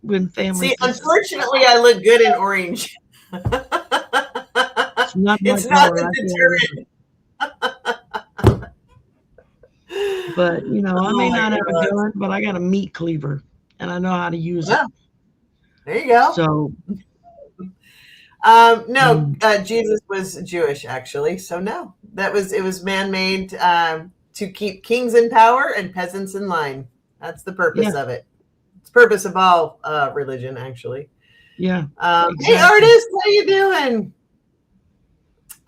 when family. See, unfortunately, I look good in orange. It's not a deterrent. But I may not have a gun, but I got a meat cleaver and I know how to use it. There you go. So Jesus was Jewish, actually. So no, it was man-made to keep kings in power and peasants in line. That's the purpose of it. It's the purpose of all religion, actually. Yeah. Exactly. Hey, artist, how you doing?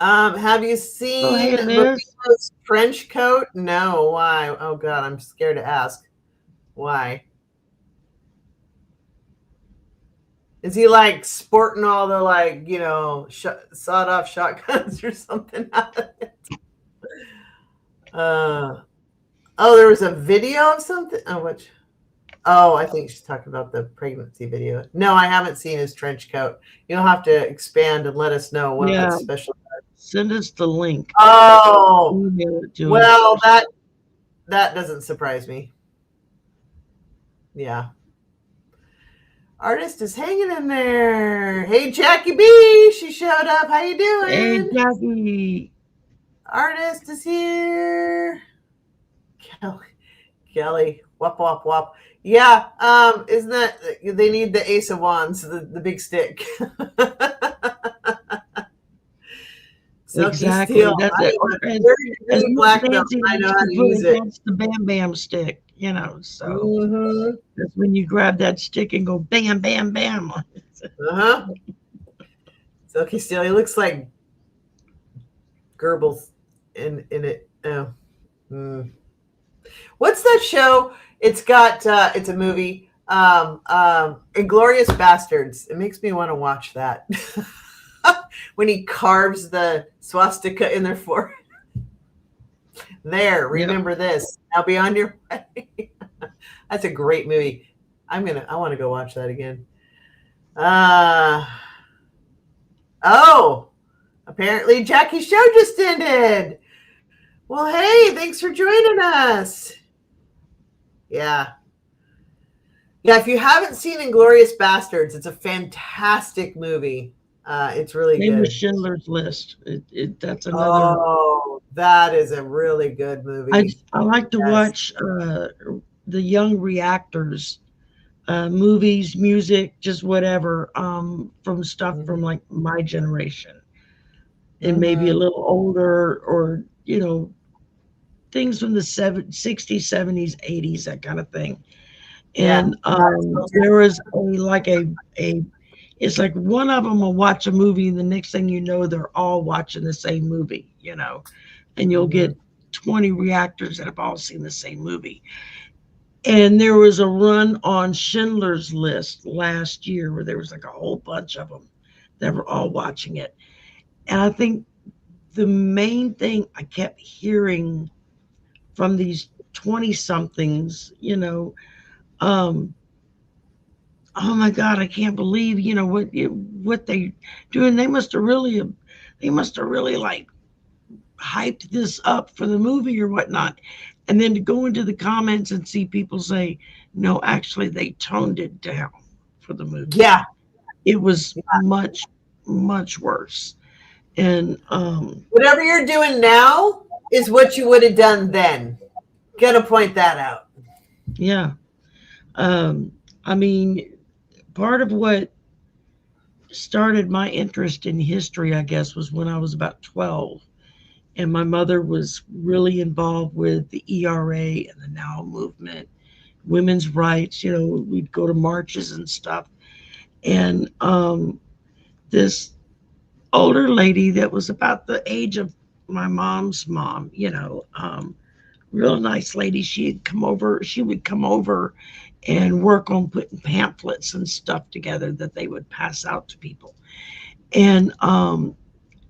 Have you seen Marino's trench coat? No. Why? Oh God, I'm scared to ask. Why? Is he like sporting all the sawed-off shotguns or something out of it? There was a video of something. I think she's talking about the pregnancy video. No, I haven't seen his trench coat. You'll have to expand and let us know what that's special. Send us the link. Oh, well, that doesn't surprise me. Yeah. Artist is hanging in there. Hey, Jackie B, she showed up. How you doing? Hey, Jackie. Artist is here. Kelly, wop, wop, wop. Yeah, isn't that, they need the Ace of Wands, the big stick. Exactly. Steel. That's it. Black belt. I know how to use it. That's the bam bam stick, so that's when you grab that stick and go bam, bam, bam. Silky Steel. He looks like Goebbels in it. Oh. What's that show? It's got it's a movie. Inglourious Bastards. It makes me want to watch that. When he carves the swastika in their forehead. There, Yeah. remember this. Now be on your way. That's a great movie. I want to go watch that again. Uh oh, apparently Jackie's show just ended. Well, hey, thanks for joining us. Yeah. Yeah, if you haven't seen Inglorious Bastards, it's a fantastic movie. It's really Same with good. Schindler's List. That's another. Oh, that is a really good I movie. I like to Yes. watch the young reactors, movies, music, just whatever, from stuff from Hmm. like my generation and maybe a Hmm. little older, or things from the 60s, 70s, 80s, that kind of thing. Yeah. And there was a it's like one of them will watch a movie, and the next thing you know, they're all watching the same movie, and you'll Hmm. get 20 reactors that have all seen the same movie. And there was a run on Schindler's List last year where there was like a whole bunch of them that were all watching it. And I think the main thing I kept hearing from these 20 somethings, um, oh my God, I can't believe, what they doing. They must have really like hyped this up for the movie or whatnot. And then to go into the comments and see people say, no, actually, they toned it down for the movie. Yeah. It was much, much worse. And Whatever you're doing now is what you would have done then. Gonna point that out. yeah, um, I mean, part of what started my interest in history, I guess, was when I was about 12. And my mother was really involved with the ERA and the Now movement, women's rights. We'd go to marches and stuff. And this older lady that was about the age of my mom's mom, real nice lady. She would come over and work on putting pamphlets and stuff together that they would pass out to people. And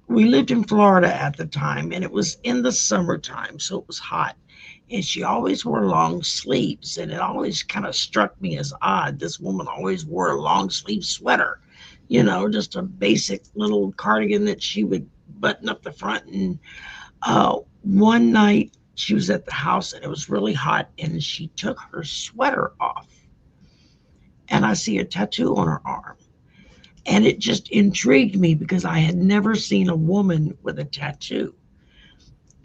we lived in Florida at the time, and it was in the summertime, so it was hot. And she always wore long sleeves, and it always kind of struck me as odd. This woman always wore a long sleeve sweater, just a basic little cardigan that she would button up the front. And one night she was at the house, and it was really hot, and she took her sweater off, and I see a tattoo on her arm. And it just intrigued me because I had never seen a woman with a tattoo.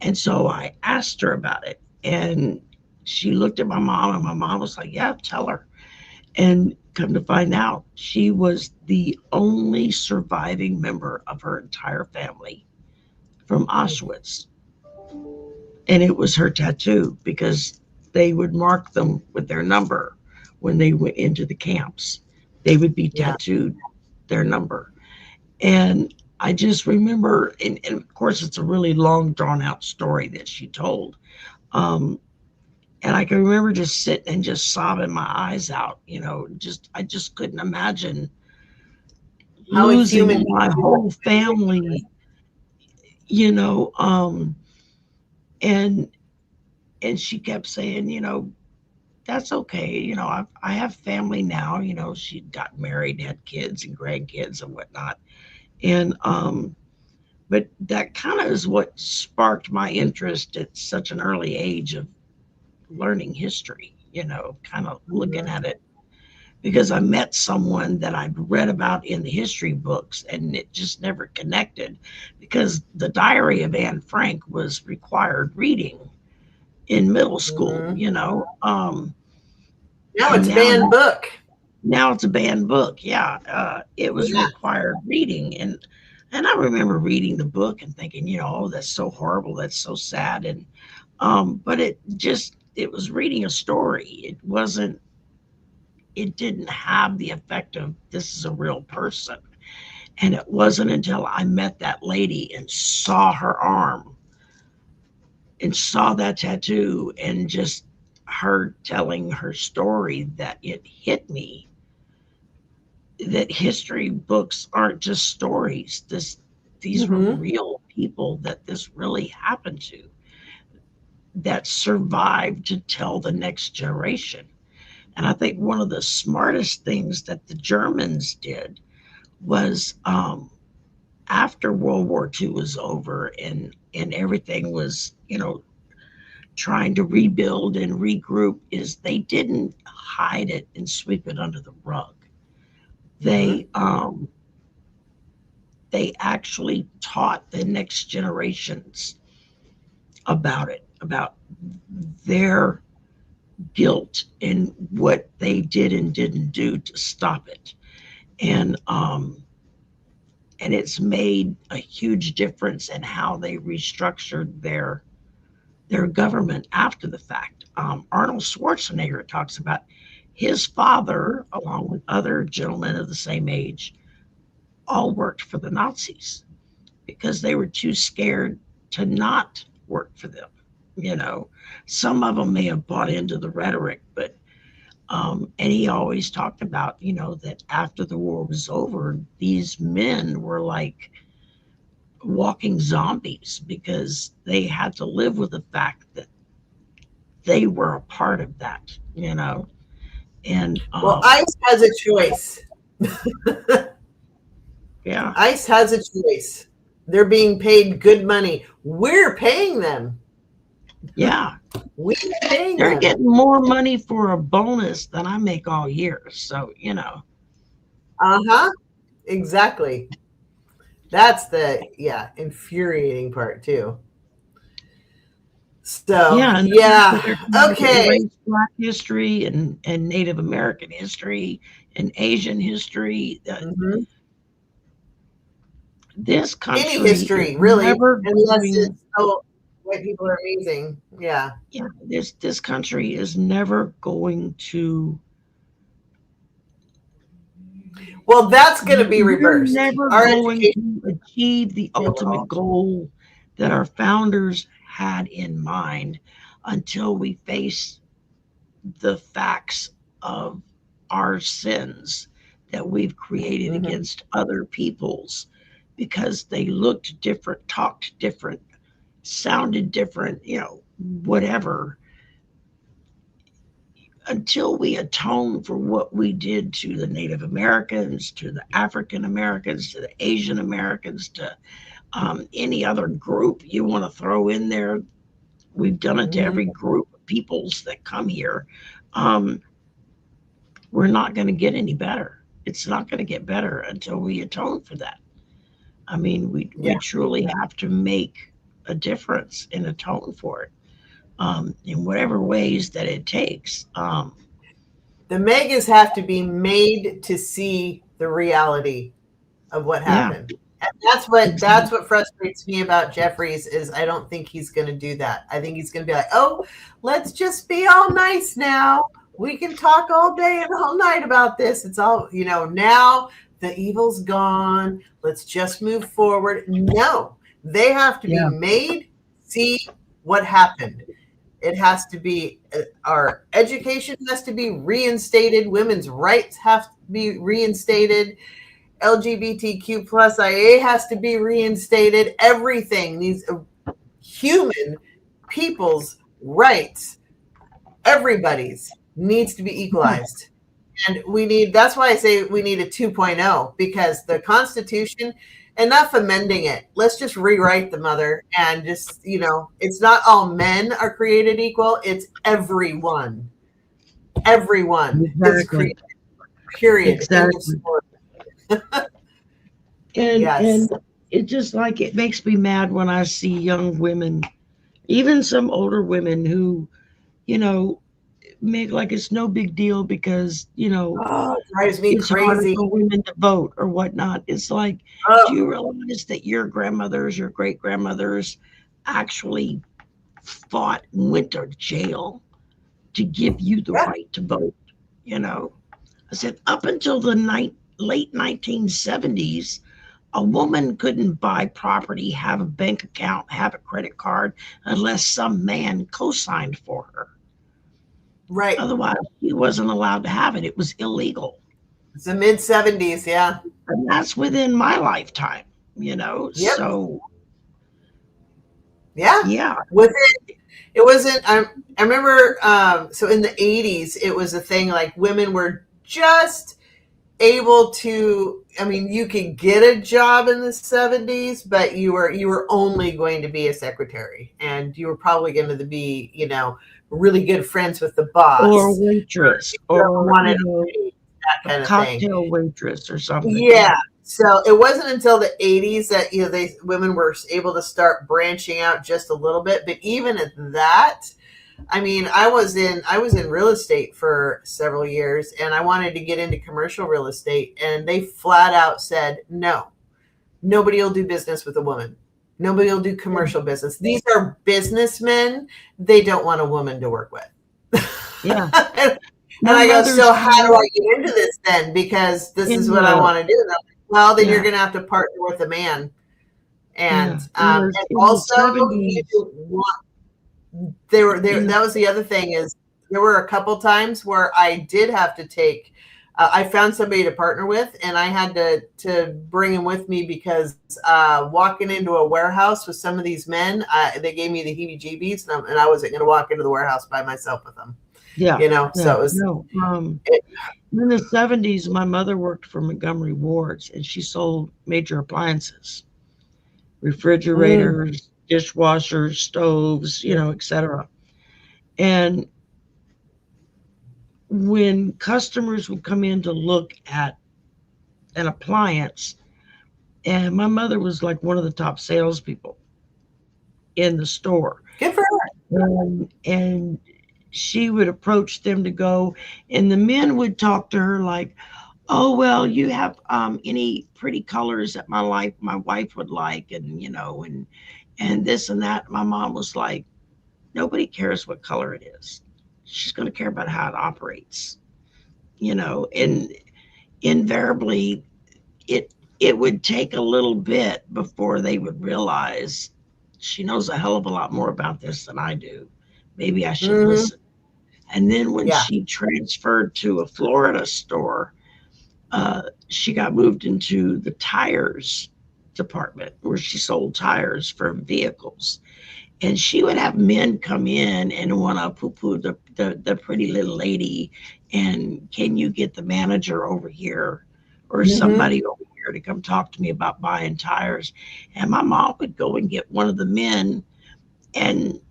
And so I asked her about it. And she looked at my mom, and my mom was like, yeah, tell her. And come to find out, she was the only surviving member of her entire family from Auschwitz. And it was her tattoo because they would mark them with their number when they went into the camps. They would be Yeah. tattooed their number. And I just remember, and of course, it's a really long, drawn out story that she told. Um, and I can remember just sitting and just sobbing my eyes out. I just couldn't imagine How a losing human my whole family. You know, and and she kept saying, that's okay. I have family now. She got married, had kids and grandkids and whatnot. And but that kind of is what sparked my interest at such an early age of learning history, kind of looking Mhm. at it, because I met someone that I'd read about in the history books, and it just never connected, because the Diary of Anne Frank was required reading in middle school, Mhm. Now and it's a banned book. now it's a banned book. Yeah, it was Yeah. required reading, and I remember reading the book and thinking, oh, that's so horrible, that's so sad. And but it was reading a story. It didn't have the effect of, this is a real person. And it wasn't until I met that lady and saw her arm and saw that tattoo, and just her telling her story, that it hit me that history books aren't just stories. These were Hmm. real people that this really happened to. that survived to tell the next generation. And I think one of the smartest things that the Germans did was, after World War II was over and everything was, trying to rebuild and regroup, is they didn't hide it and sweep it under the rug. Mhm. They actually taught the next generations about it, about their guilt and what they did and didn't do to stop it. And it's made a huge difference in how they restructured their government after the fact. Arnold Schwarzenegger talks about his father, along with other gentlemen of the same age, all worked for the Nazis because they were too scared to not work for them. You know, some of them may have bought into the rhetoric, but and he always talked about, that after the war was over, these men were like walking zombies because they had to live with the fact that they were a part of that, and Well, ICE has a choice. yeah, ICE has a choice. They're being paid good money. We're paying them. yeah, We're paying they're them. getting more money for a bonus than I make all year. So, Uh-huh. Exactly. That's the infuriating part too. So yeah, and yeah. they're trying to Okay. erase Black history and Native American history and Asian history. Mhm. This Any country is history, really, never unless going. it's white people are amazing. Yeah. Yeah, this country is never going to. Well, that's going to be We're reversed. never Our going education to achieve the ultimate will. goal that our founders had in mind until we face the facts of our sins that we've created Mhm. against other peoples because they looked different, talked different, sounded different, whatever. Until we atone for what we did to the Native Americans, to the African Americans, to the Asian Americans, to any other group you want to throw in there, we've done it to Mhm. every group of peoples that come here. Um, we're not going to get any better. It's not going to get better until we atone for that. I mean, we Yeah. truly have to make a difference and atone for it, in whatever ways that it takes. The megas have to be made to see the reality of what Yeah, happened. And that's what exactly. frustrates me about Jeffries is I don't think he's going to do that. I think he's going to be like, "Oh, let's just be all nice now. We can talk all day and all night about this. It's all, now the evil's gone. Let's just move forward." No. They have to be Yeah, made see what happened. It has to be our education has to be reinstated. Women's rights have to be reinstated. LGBTQ plus IA has to be reinstated. Everything these human people's rights, everybody's needs to be yeah, equalized. And that's why I say we need a 2.0 because the Constitution, enough amending it. Let's just rewrite the mother and just, it's not all men are created equal. It's everyone. Everyone is exactly, created, period. End of exactly. story. And Yes. it just like it makes me mad when I see young women, even some older women who, you know, make like it's no big deal because, Oh, it drives me it's harder crazy. for women to vote or whatnot. It's like, do Oh, you realize that your grandmothers, your great grandmothers actually fought and went to jail to give you the yeah. right to vote? You know, I said, up until the late 1970s, a woman couldn't buy property, have a bank account, have a credit card unless some man co signed for her. Right. Otherwise, she wasn't allowed to have it. It was illegal. It's the mid 70s. Yeah. And that's within my lifetime, Yep. So, Yeah. yeah, With it. It wasn't. I remember. So in the 80s, it was a thing. Like women were just able to. I mean, you could get a job in the 70s, but you were only going to be a secretary, and you were probably going to be, really good friends with the or a boss. waitress, You or wanted that a kind of thing. cocktail waitress or something. Yeah. So it wasn't until the 80s that women were able to start branching out just a little bit. But even at that, I mean, I was in real estate for several years, and I wanted to get into commercial real estate, and they flat out said no. Nobody will do business with a woman. Nobody will do commercial business. These are businessmen. They don't want a woman to work with. Yeah. And My I go, mother's so how do I get into this then? Because this is in what I the want to do. And I'm like, well, then yeah, you're going to have to partner with a man. And yeah. In the also you 70s. want, they were there. In That was the other thing is there were a couple times where I did have to take, I found somebody to partner with, and I had to bring him with me because walking into a warehouse with some of these men, they gave me the heebie-jeebies, and I wasn't going to walk into the warehouse by myself with them. yeah, So yeah. it was. No. In the 70s, my mother worked for Montgomery Wards, and she sold major appliances, refrigerators, dishwashers, stoves, etc. And when customers would come in to look at an appliance, and my mother was like one of the top salespeople in the store. Good for her. And she would approach them to go, and the men would talk to her like, "Oh, well, you have any pretty colors that my wife would like, and this and that." My mom was like, "Nobody cares what color it is. She's going to care about how it operates." And invariably, it would take a little bit before they would realize she knows a hell of a lot more about this than I do. Maybe I should listen. And then when Yeah. she transferred to a Florida store, she got moved into the tires department where she sold tires for vehicles. And she would have men come in and want to poo-poo the pretty little lady, and can you get the manager over here or somebody over here to come talk to me about buying tires? And my mom would go and get one of the men, and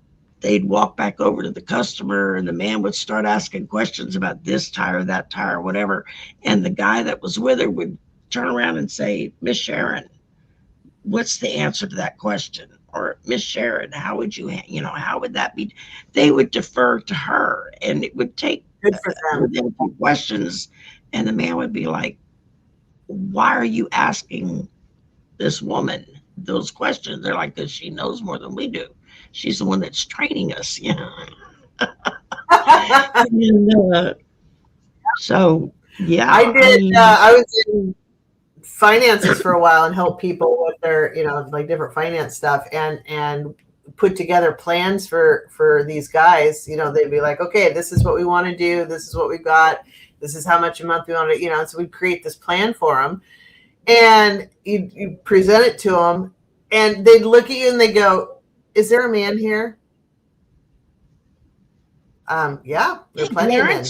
they'd walk back over to the customer, and the man would start asking questions about this tire, that tire, whatever. And the guy that was with her would turn around and say, "Miss Sharon, what's the answer to that question?" Or, "Miss Sharon, how would how would that be?" They would defer to her, and it would take Good for them. within a few questions, and the man would be like, "Why are you asking this woman those questions?" They're like, "Because she knows more than we do. She's the one that's training us." And, so yeah, I did. I was in finances for a while and helped people with their, like different finance stuff, and put together plans for these guys. They'd be like, "Okay, this is what we want to do. This is what we got. This is how much a month we want to." So we'd create this plan for them, and you present it to them, and they'd look at you and they go, "Is there a man here?" Yeah, there's plenty of men.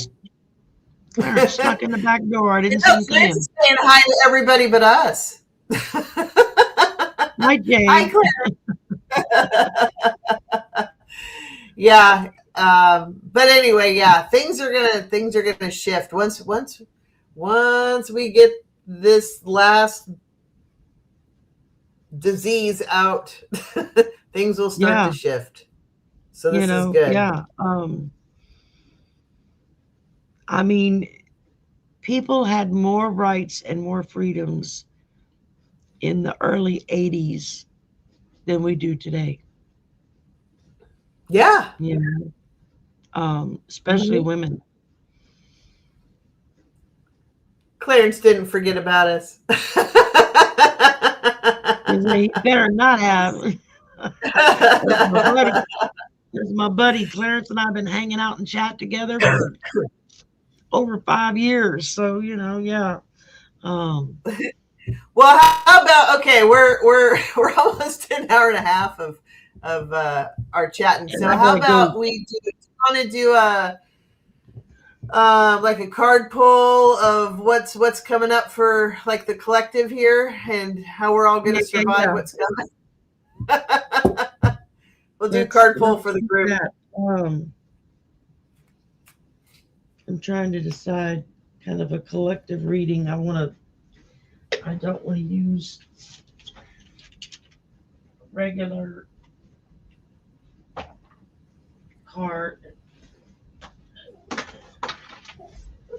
Clarence stuck in the back door. I didn't see him come in. Clarence is saying hi to everybody but us. Hi, Jane. Hi, Clarence. Yeah. But anyway, yeah, things are gonna shift once we get this last disease out. Things will start to shift. So this is good. Yeah. I mean, people had more rights and more freedoms in the early 80s than we do today. Yeah. Especially women. Clarence didn't forget about us. He better not have. There's my buddy. Clarence and I have been hanging out and chat together for over 5 years. So, yeah. Well, how about, okay, we're almost an hour and a half of our chatting. And So I how gotta go. about we want to do a like a card pull of what's coming up for like the collective here and how we're all going to survive what's coming. We'll do card pull for the group. I'm trying to decide kind of a collective reading. I don't want to use regular card.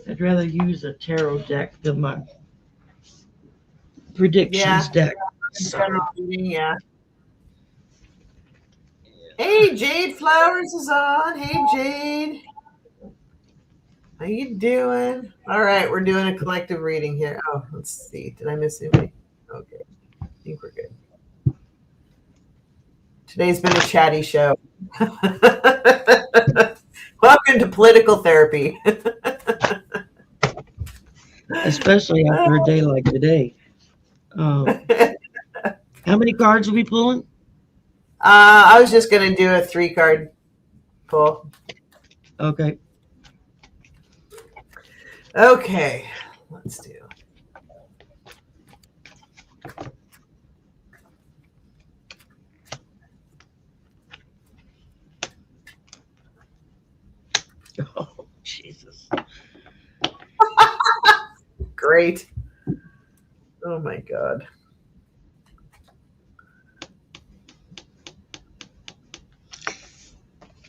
I'd rather use a tarot deck than my predictions deck. So. Yeah. Hey, Jade Flowers is on. Hey, Jade. How you doing? All right, we're doing a collective reading here. Oh, let's see. Did I miss anything? Okay. I think we're good. Today's been a chatty show. Welcome to political therapy. Especially after a day like today. How many cards are we pulling? I was just going to do a 3-card pull. Okay. Okay, let's do. Oh, Jesus. Great. Oh my God.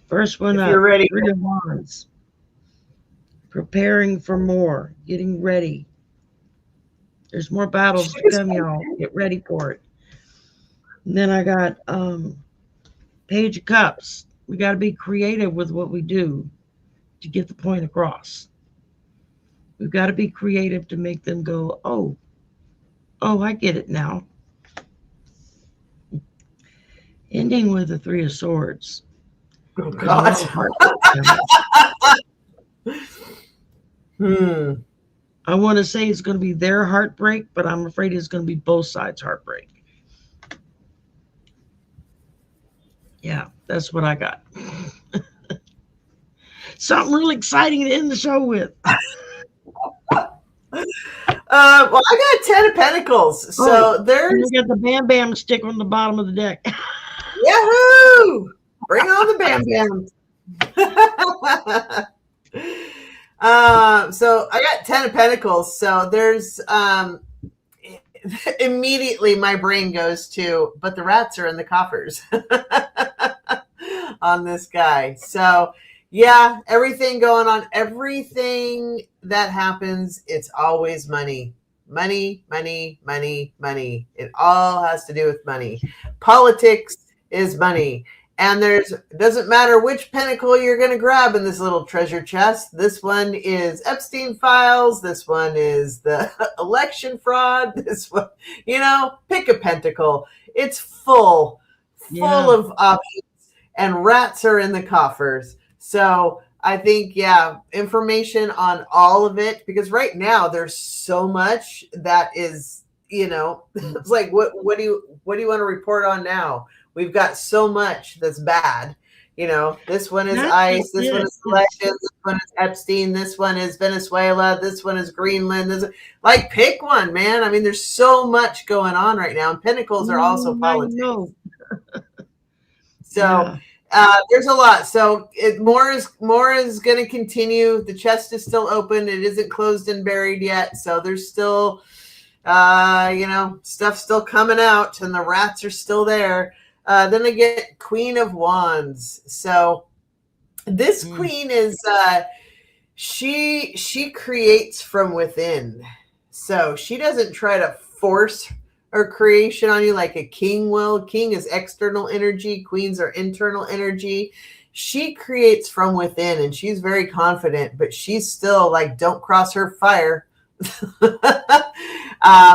First one up. You're ready. 3 of Wands. Preparing for more. Getting ready. There's more battles to come, y'all. Get ready for it. And then I got Page of Cups. We got to be creative with what we do to get the point across. We've got to be creative to make them go, oh, I get it now. Ending with the 3 of Swords. Oh, God. I want to say it's going to be their heartbreak, but I'm afraid it's going to be both sides' heartbreak. Yeah, that's what I got. Something really exciting to end the show with. Well, I got 10 of Pentacles. So there's. You got the Bam Bam stick on the bottom of the deck. Yahoo! Bring on the Bam Bam. So I got 10 of Pentacles. So there's immediately my brain goes to, but the rats are in the coffers on this guy. So yeah, everything going on, everything that happens, it's always money. Money, money, money, money. It all has to do with money. Politics is money. And it doesn't matter which pentacle you're going to grab in this little treasure chest. This one is Epstein files. This one is the election fraud. This one, pick a pentacle. It's full of options, and rats are in the coffers. So I think, information on all of it, because right now there's so much that is, it's like, what do you want to report on now? We've got so much that's bad. This one is ICE. This one is elections. This one is Epstein. This one is Venezuela. This one is Greenland. Pick one, man. I mean, there's so much going on right now. And Pentacles are also politics. So there's a lot. So more is going to continue. The chest is still open. It isn't closed and buried yet. So there's still, stuff still coming out, and the rats are still there. Then I get Queen of Wands. So this queen is, she creates from within. So she doesn't try to force her creation on you like a king will. King is external energy. Queens are internal energy. She creates from within, and she's very confident, but she's still like, don't cross her fire.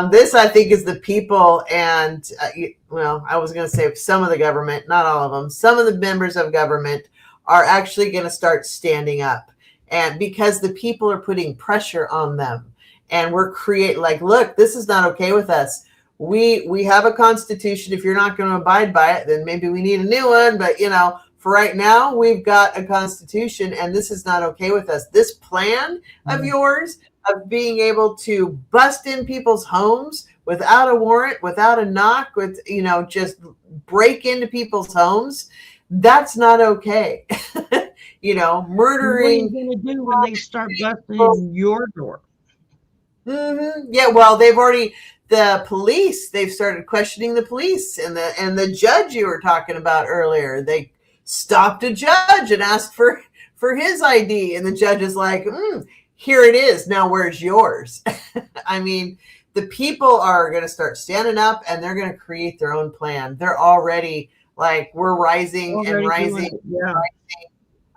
This, I think, is the people, and I was going to say some of the government, not all of them. Some of the members of government are actually going to start standing up, and because the people are putting pressure on them, and we're look, this is not okay with us. we have a constitution. If you're not going to abide by it, then maybe we need a new one. But for right now, we've got a constitution, and this is not okay with us. This plan of yours of being able to bust in people's homes without a warrant, without a knock, with just break into people's homes, that's not okay. Murdering. What are you going to do when they start busting in your door? Mm-hmm. Yeah, well, the police, they've started questioning the police and the judge you were talking about earlier. They stopped a judge and asked for his ID, and the judge is like, here it is. Now where's yours? I mean, the people are going to start standing up, and they're going to create their own plan. They're already like, we're rising and rising.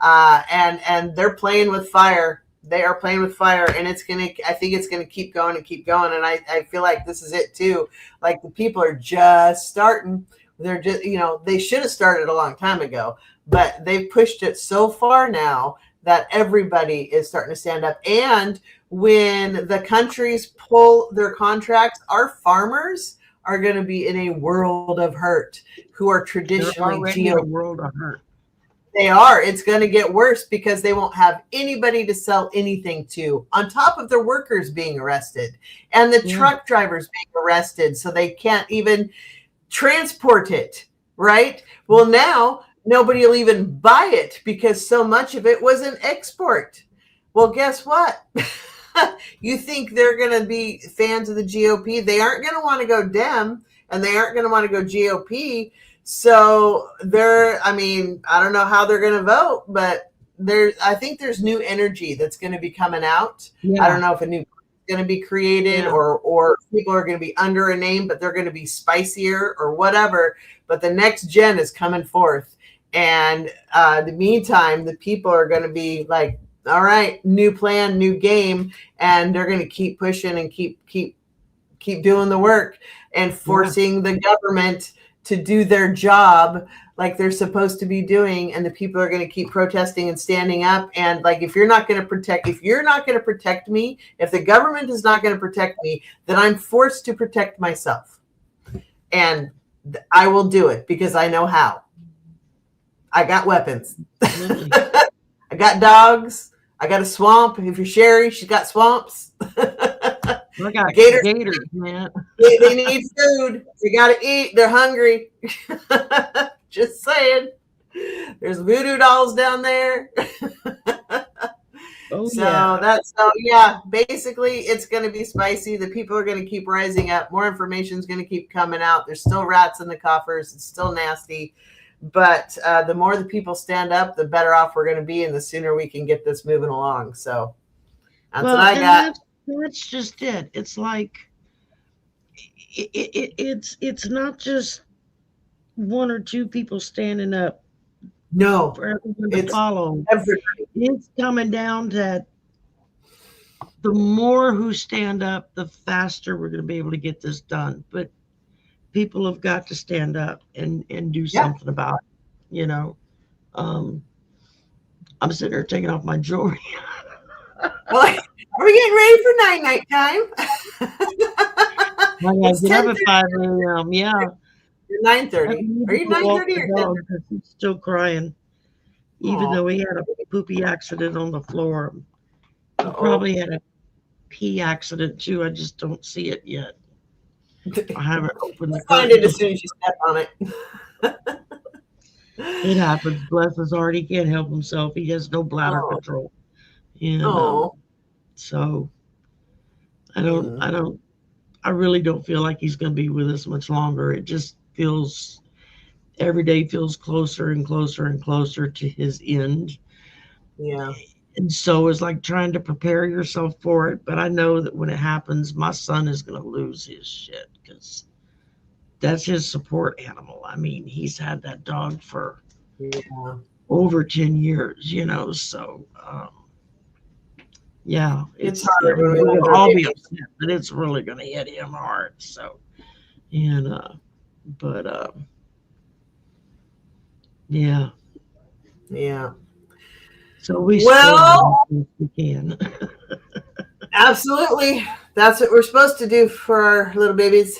And they're playing with fire. They are playing with fire, and I think it's gonna keep going and keep going. And I feel like this is it too. Like, the people are just starting. They're just, they should have started a long time ago, but they've pushed it so far now that everybody is starting to stand up. And when the countries pull their contracts, our farmers are going to be in a world of hurt, who are traditionally in a world of hurt. They are. It's going to get worse because they won't have anybody to sell anything to, on top of their workers being arrested and the truck drivers being arrested, so they can't even transport it, right? Well, now nobody will even buy it because so much of it was an export. Well, guess what? You think they're going to be fans of the GOP? They aren't going to want to go Dem, and they aren't going to want to go GOP. So I don't know how they're going to vote, but I think there's new energy that's going to be coming out. Yeah. I don't know if a new is going to be created or people are going to be under a name, but they're going to be spicier or whatever. But the next gen is coming forth. And in the meantime, the people are going to be like, all right, new plan, new game. And they're going to keep pushing and keep doing the work and forcing the government to do their job like they're supposed to be doing, and the people are going to keep protesting and standing up. And like, if you're not going to protect me, if the government is not going to protect me, then I'm forced to protect myself, and I will do it because I know how. I got weapons. I got dogs. I got a swamp. If you're Sherry, she's got swamps. I got gators, man. They need food. They got to eat. They're hungry. Just saying. There's voodoo dolls down there. Basically, it's going to be spicy. The people are going to keep rising up. More information is going to keep coming out. There's still rats in the coffers. It's still nasty. But the more the people stand up, the better off we're going to be, and the sooner we can get this moving along. So that's what I got. That's just it. It's like it's not just one or two people standing up. No, for everyone to follow. Everybody. It's coming down to the more who stand up, the faster we're going to be able to get this done. But people have got to stand up and do something about it. I'm sitting there taking off my jewelry. Well, are we getting ready for night time? I get up at 5 a.m. Yeah. You're 9:30. Are you 9:30 or he's still crying, even though he had a poopy accident on the floor. He probably had a pee accident too. I just don't see it yet. I haven't opened the curtain. Find it as soon as you step on it. It happens. Bless his heart. He can't help himself. He has no bladder control. So I really don't feel like he's going to be with us much longer. It just feels, every day feels closer and closer and closer to his end. Yeah. And so it's like trying to prepare yourself for it. But I know that when it happens, my son is going to lose his shit because that's his support animal. I mean, he's had that dog for over 10 years, so it's hard. We'll all be upset, but it's really going to hit him hard. So, yeah. So we can. Absolutely. That's what we're supposed to do for our little babies.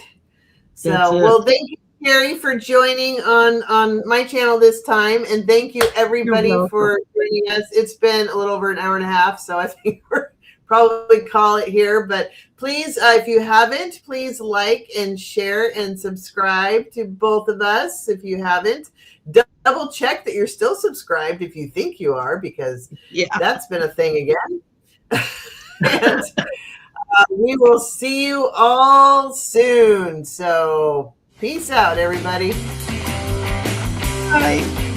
That's So, it. well, thank you, Sherry, for joining on my channel this time, and thank you everybody welcome. for joining us. It's been a little over an hour and a half, so I think we're probably call it here. But please, if you haven't, please like and share and subscribe to both of us. If you haven't, double check that you're still subscribed if you think you are, because Yeah. that's been a thing again. And we will see you all soon. So peace out, everybody. Bye.